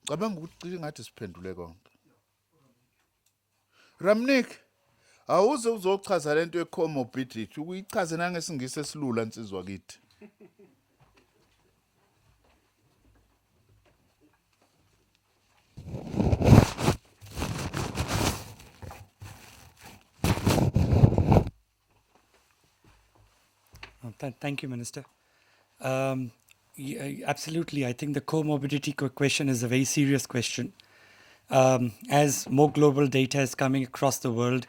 Cabanga ukuthi ngathi siphendule konke. Ramnik, awuze uzochaza lento ye-comorbidity ukuyichaze nangesingisi esilula nsizwa kithi. Thank you, Minister. Absolutely. I think the comorbidity question is a very serious question. As more global data is coming across the world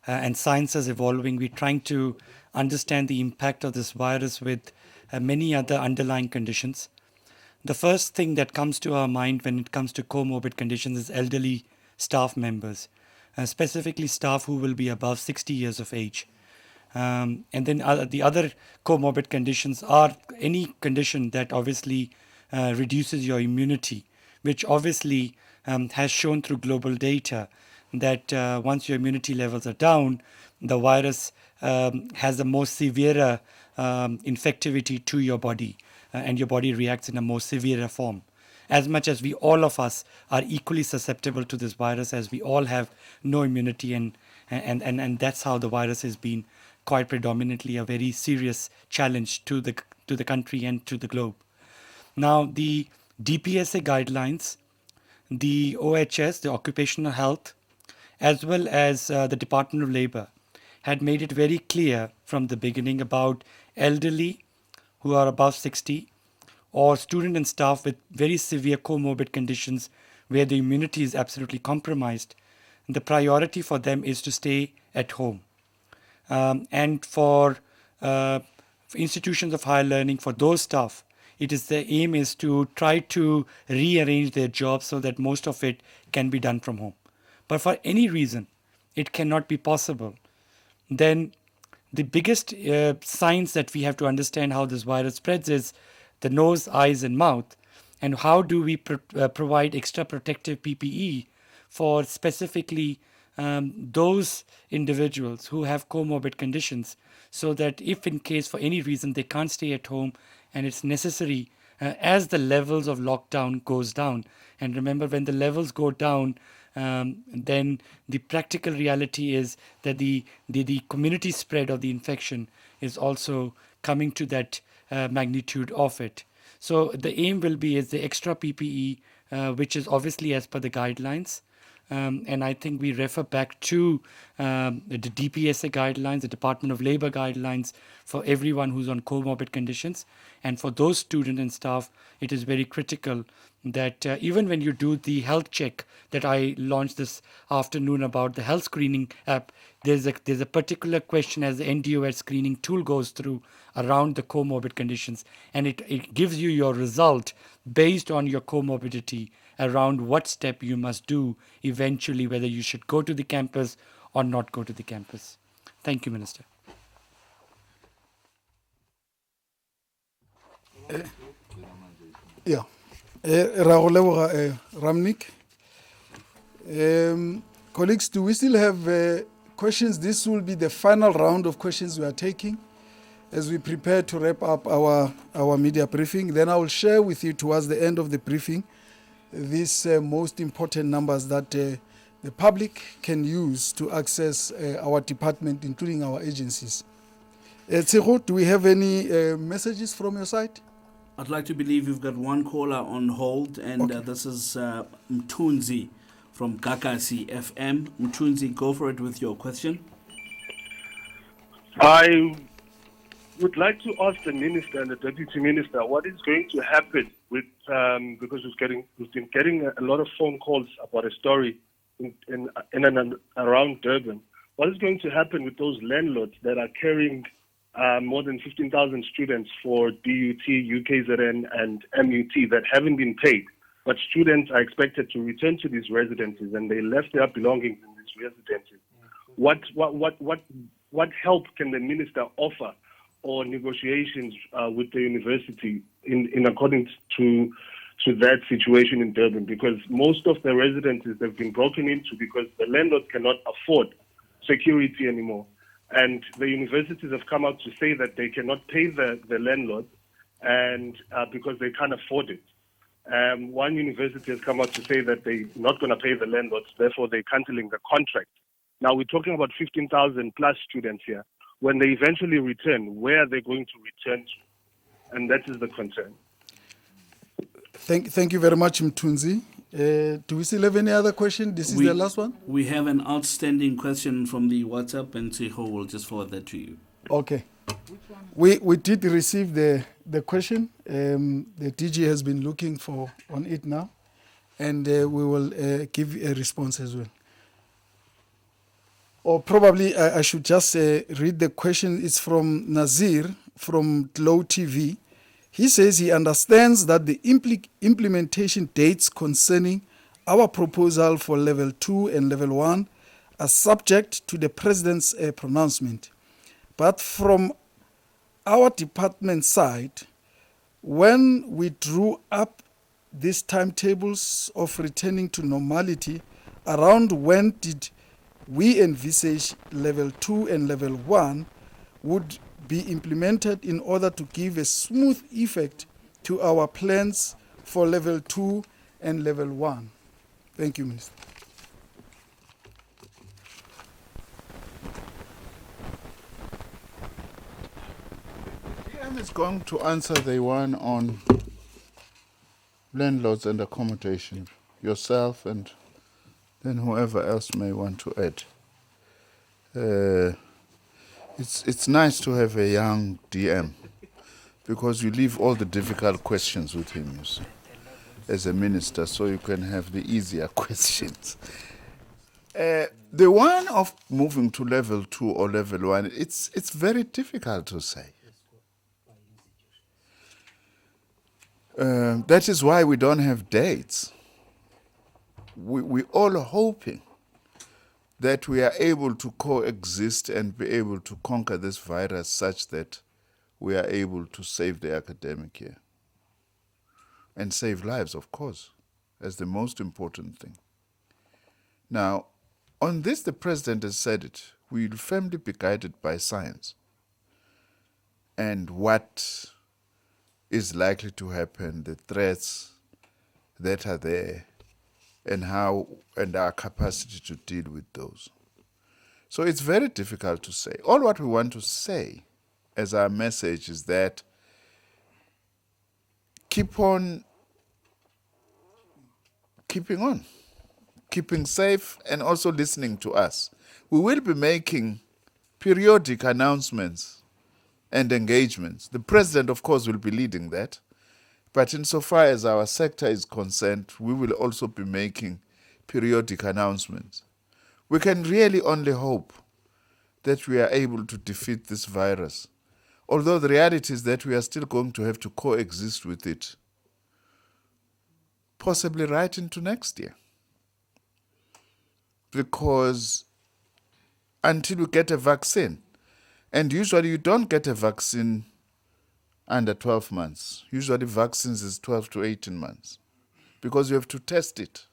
and science is evolving, we're trying to understand the impact of this virus with many other underlying conditions. The first thing that comes to our mind when it comes to comorbid conditions is elderly staff members, specifically staff who will be above 60 years of age. And then the other comorbid conditions are any condition that obviously reduces your immunity, which obviously has shown through global data that once your immunity levels are down, the virus has a more severe infectivity to your body, and your body reacts in a more severe form. As much as all of us are equally susceptible to this virus, as we all have no immunity, and that's how the virus has been quite predominantly a very serious challenge to the country and to the globe. Now, the DPSA guidelines, the OHS, the Occupational Health, as well as the Department of Labor, had made it very clear from the beginning about elderly who are above 60 or student and staff with very severe comorbid conditions where the immunity is absolutely compromised. The priority for them is to stay at home. And for institutions of higher learning, for those staff, the aim is to try to rearrange their jobs so that most of it can be done from home. But for any reason, it cannot be possible. Then the biggest signs that we have to understand how this virus spreads is the nose, eyes, and mouth. And how do we provide extra protective PPE for specifically those individuals who have comorbid conditions, so that if in case for any reason they can't stay at home and it's necessary as the levels of lockdown goes down. And remember, when the levels go down, then the practical reality is that the community spread of the infection is also coming to that magnitude of it. So the aim will be is the extra PPE, which is obviously as per the guidelines, And I think we refer back to the DPSA guidelines, the Department of Labor guidelines for everyone who's on comorbid conditions. And for those students and staff, it is very critical that even when you do the health check that I launched this afternoon about the health screening app, there's a particular question as the NDOS screening tool goes through around the comorbid conditions, and it gives you your result based on your comorbidity around what step you must do eventually, whether you should go to the campus or not go to the campus. Thank you, Minister. Yeah. Ra go leboga, Ramnik. Colleagues, do we still have questions? This will be the final round of questions we are taking as we prepare to wrap up our media briefing. Then I will share with you towards the end of the briefing these most important numbers that the public can use to access our department, including our agencies. Tsego, do we have any messages from your side? I'd like to believe you've got one caller on hold, and Okay. this is Mtunzi from Kakasi FM. Mtunzi, go for it with your question. I would like to ask the minister and the deputy minister what is going to happen with because we've been getting a lot of phone calls about a story in and around Durban. What is going to happen with those landlords that are carrying more than 15,000 students for DUT, UKZN, and MUT that haven't been paid, but students are expected to return to these residences and they left their belongings in these residences? What help can the minister offer or negotiations with the university in accordance to that situation in Durban? Because most of the residences have been broken into because the landlords cannot afford security anymore. And the universities have come out to say that they cannot pay the landlords and because they can't afford it. One university has come out to say that they're not going to pay the landlords, therefore they're cancelling the contract. Now we're talking about 15,000 plus students here. When they eventually return, where are they going to return to? And that is the concern. Thank you very much, Mtunzi. Do we still have any other question? This is the last one? We have an outstanding question from the WhatsApp, and Tseho will just forward that to you. Okay. We did receive the question. The DG has been looking on it now, and we will give a response as well. Or probably I should just read the question. It's from Nazir from Glow TV. He says he understands that the implementation dates concerning our proposal for level 2 and level 1 are subject to the president's pronouncement. But from our department side, when we drew up these timetables of returning to normality, around when did we envisage level 2 and level 1 would be implemented in order to give a smooth effect to our plans for level 2 and level 1. Thank you, Minister. PM is going to answer the one on landlords and accommodation, yourself and then whoever else may want to add. It's nice to have a young DM because you leave all the difficult questions with him, you see, as a minister, so you can have the easier questions. The one of moving to level 2 or level 1, it's very difficult to say. That is why we don't have dates. We're all hoping that we are able to coexist and be able to conquer this virus such that we are able to save the academic year. And save lives, of course, as the most important thing. Now, on this, the president has said it. We will firmly be guided by science and what is likely to happen, the threats that are there, and how and our capacity to deal with those. So it's very difficult to say. All what we want to say as our message is that keep on keeping on. keeping safe, and also listening to us. We will be making periodic announcements and engagements. The president, of course, will be leading that. But insofar as our sector is concerned, we will also be making periodic announcements. We can really only hope that we are able to defeat this virus, although the reality is that we are still going to have to coexist with it, possibly right into next year. Because until we get a vaccine, and usually you don't get a vaccine under 12 months. Usually vaccines is 12 to 18 months because you have to test it.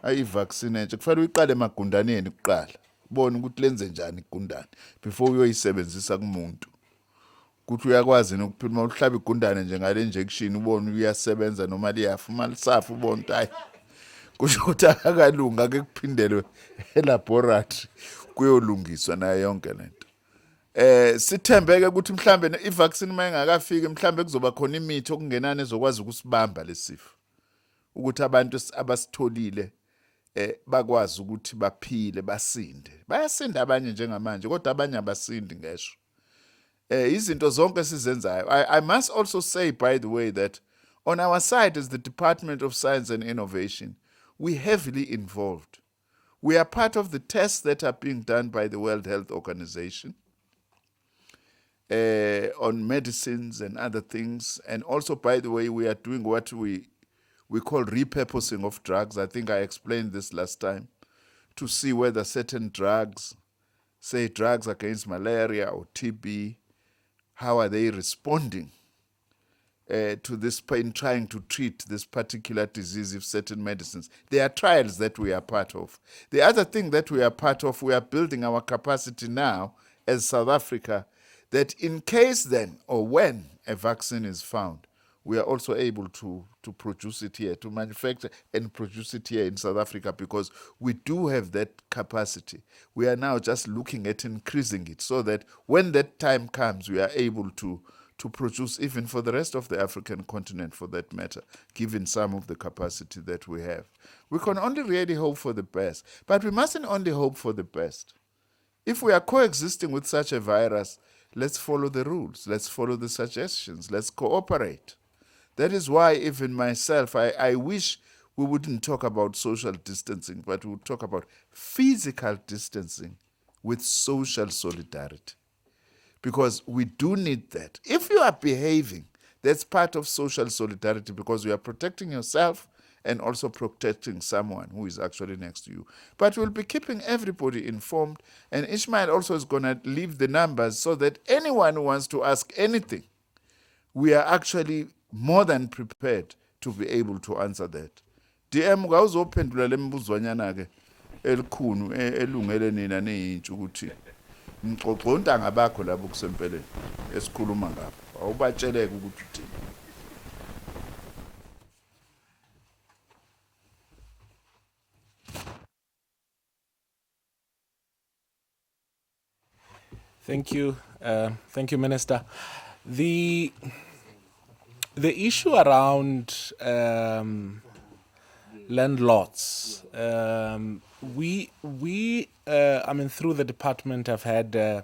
Vaccine kufanele uyiqale emagundaneni kuqala ubone ukuthi lenze njani igundane before uyoyisebenzisa kumuntu. Ukuthi uyakwazi nokuphila uhlaba igundane njengale injection ubone uyasebenza noma liyafa uma lisafa ubone ukuthi hayi kusho ukuthi akalunga ke kuphindelwe elaboratory kuyolungiswa nayo yonke lento. Sithembeke ukuthi mhlambe ivaccine mayengakafiki mhlambe kuzoba khona imithi okungenani ezokwazi ukusibamba lesifo ukuthi abantu abasitholile bakwazi ukuthi baphile basinde. Bayasinda abanye njengamanje kodwa abanye abasindi ngesho. Izinto zonke sizenzayo. I must also say, by the way, that on our side as the Department of Science and Innovation, we're heavily involved. We are part of the tests that are being done by the World Health Organization on medicines and other things. And also, by the way, we are doing what we call repurposing of drugs. I think I explained this last time, to see whether certain drugs, say drugs against malaria or TB, how are they responding to this in trying to treat this particular disease if certain medicines. There are trials that we are part of. The other thing that we are part of, we are building our capacity now as South Africa, that in case then or when a vaccine is found, we are also able to produce it here, to manufacture and produce it here in South Africa, because we do have that capacity. We are now just looking at increasing it so that when that time comes, we are able to produce even for the rest of the African continent, for that matter, given some of the capacity that we have. We can only really hope for the best, but we mustn't only hope for the best. If we are coexisting with such a virus, let's follow the rules, let's follow the suggestions, let's cooperate. That is why even myself, I wish we wouldn't talk about social distancing, but we would talk about physical distancing with social solidarity. Because we do need that. If you are behaving, that's part of social solidarity, because you are protecting yourself and also protecting someone who is actually next to you. But we'll be keeping everybody informed, and Ishmael also is going to leave the numbers so that anyone who wants to ask anything, we are actually more than prepared to be able to answer that. DM ngawuzophendula lembuzwanyana ke elikhulu elungele nina neyintsha ukuthi ngixoxa ontanga bakho labo kusempeleni esikhuluma ngapha awubatsheleke ukuthi uthini. Thank you, Minister. The issue around landlords, we I mean, through the department, have had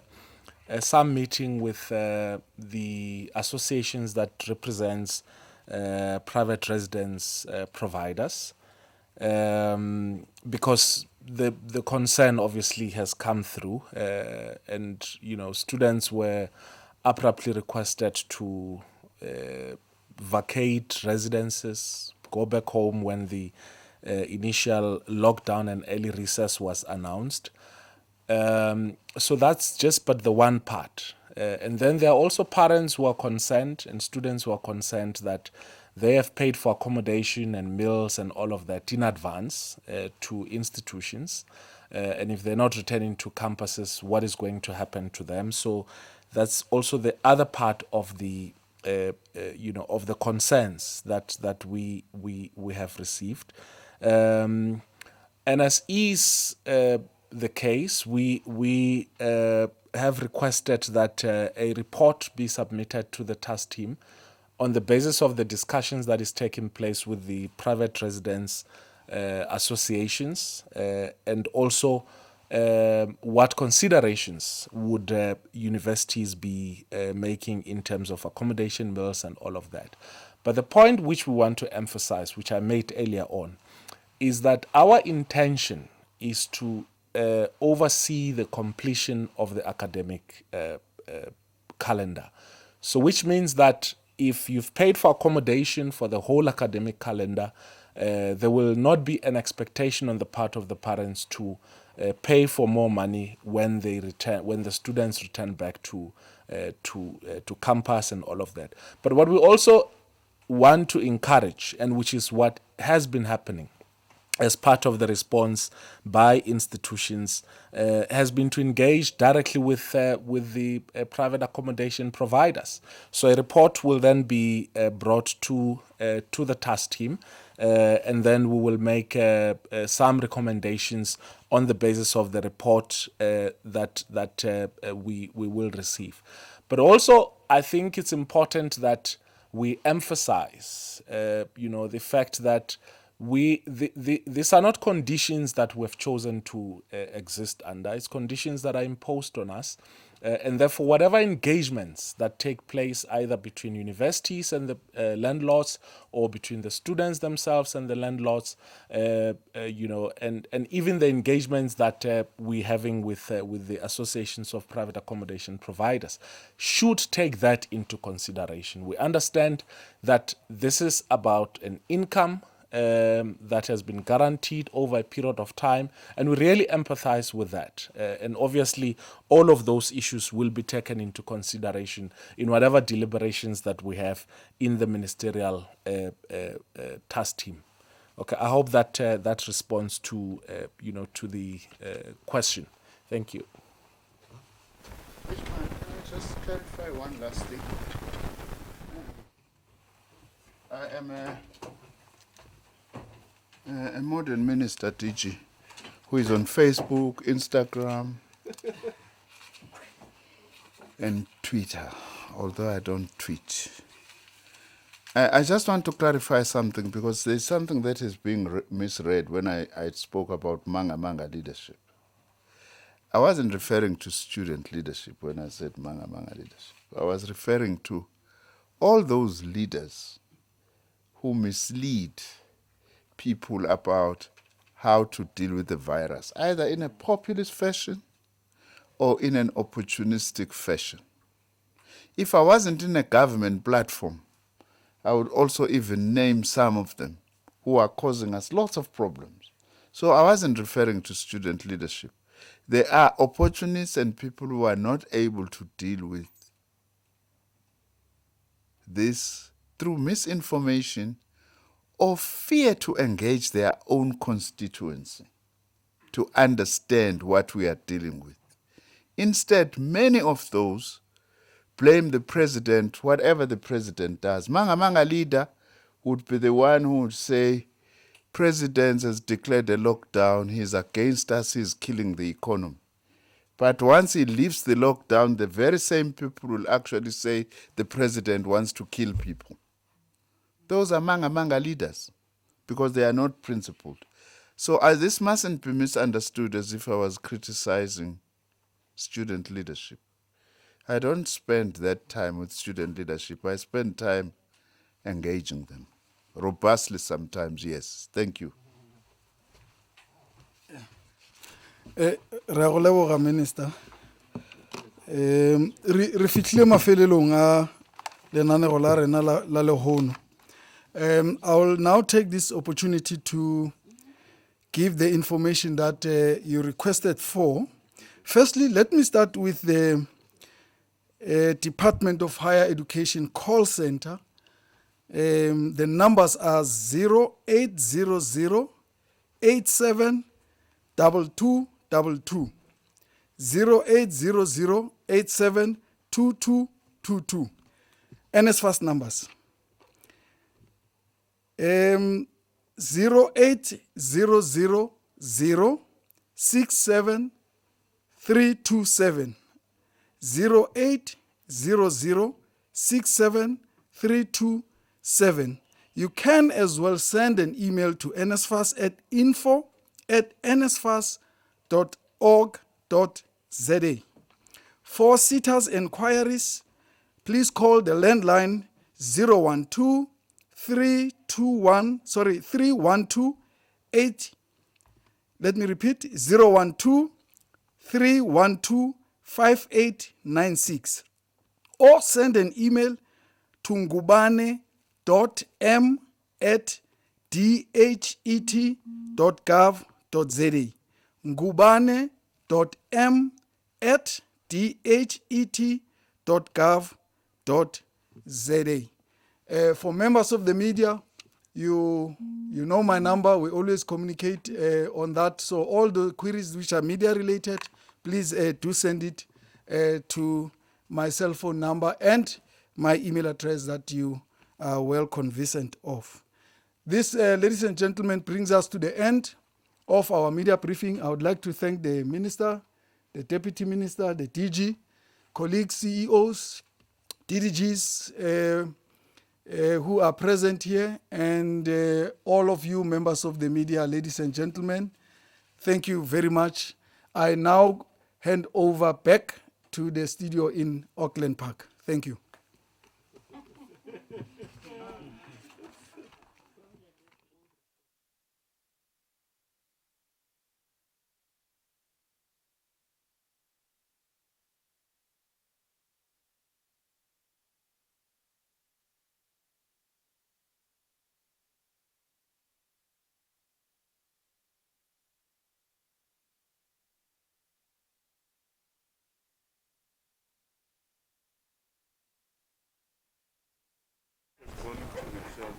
some meeting with the associations that represents private residence providers, because the concern obviously has come through, and students were abruptly requested to vacate residences, go back home when the initial lockdown and early recess was announced. So that's just but the one part. And then there are also parents who are concerned and students who are concerned that they have paid for accommodation and meals and all of that in advance to institutions. And if they're not returning to campuses, what is going to happen to them? So that's also the other part of the of the concerns that we have received. And as is the case, we have requested that a report be submitted to the task team on the basis of the discussions that is taking place with the private residence associations, and also what considerations would universities be making in terms of accommodation bills and all of that. But the point which we want to emphasize, which I made earlier on, is that our intention is to oversee the completion of the academic calendar. So which means that if you've paid for accommodation for the whole academic calendar, there will not be an expectation on the part of the parents to pay for more money when they return, when the students return back to campus and all of that. But what we also want to encourage, and which is what has been happening as part of the response by institutions, has been to engage directly with the private accommodation providers. So a report will then be brought to the task team, and then we will make some recommendations on the basis of the report that we will receive. But also, I think it's important that we emphasize, the fact that these are not conditions that we've chosen to exist under. It's conditions that are imposed on us. And therefore, whatever engagements that take place either between universities and the landlords, or between the students themselves and the landlords, and even the engagements that we're having with the associations of private accommodation providers, should take that into consideration. We understand that this is about an income that has been guaranteed over a period of time, and we really empathize with that. And obviously, all of those issues will be taken into consideration in whatever deliberations that we have in the ministerial task team. Okay, I hope that that responds to to the question. Thank you. Can I just clarify one last thing? I am a modern minister, DG, who is on Facebook, Instagram, and Twitter, although I don't tweet. I just want to clarify something, because there's something that is being misread when I spoke about manga leadership. I wasn't referring to student leadership when I said manga leadership. I was referring to all those leaders who mislead people about how to deal with the virus, either in a populist fashion or in an opportunistic fashion. If I wasn't in a government platform, I would also even name some of them who are causing us lots of problems. So I wasn't referring to student leadership. There are opportunists and people who are not able to deal with this through misinformation or fear to engage their own constituency to understand what we are dealing with. Instead, many of those blame the president, whatever the president does. Manga leader would be the one who would say, President has declared a lockdown, he's against us, he's killing the economy. But once he lifts the lockdown, the very same people will actually say the president wants to kill people. Those are manga leaders, because they are not principled. So this mustn't be misunderstood as if I was criticizing student leadership. I don't spend that time with student leadership. I spend time engaging them. Robustly sometimes, yes. Thank you. Re go leboga, Minister. Re fitlhile mafelelong a lenaneo la rena la lehono. I will now take this opportunity to give the information that you requested for. Firstly, let me start with the Department of Higher Education call center. The numbers are 0800 87 2222. 0800 87 2222. NSFAS numbers. 0800 67 327. 0800 67 327. You can as well send an email to NSFAS at info@nsfas.org.za. For SETA's enquiries, please call the landline 012 312 8. Let me repeat, 012 312 5896, or send an email to ngubane.m@dhet.gov.za. ngubane.m@dhet.gov.za. For members of the media, you know my number. We always communicate on that. So all the queries which are media related, please do send it to my cell phone number and my email address that you are well conversant of. This, ladies and gentlemen, brings us to the end of our media briefing. I would like to thank the Minister, the Deputy Minister, the DG, colleagues, CEOs, DDGs, who are present here, and all of you members of the media, ladies and gentlemen. Thank you very much. I now hand over back to the studio in Auckland Park. Thank you.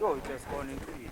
No, it has gone into it.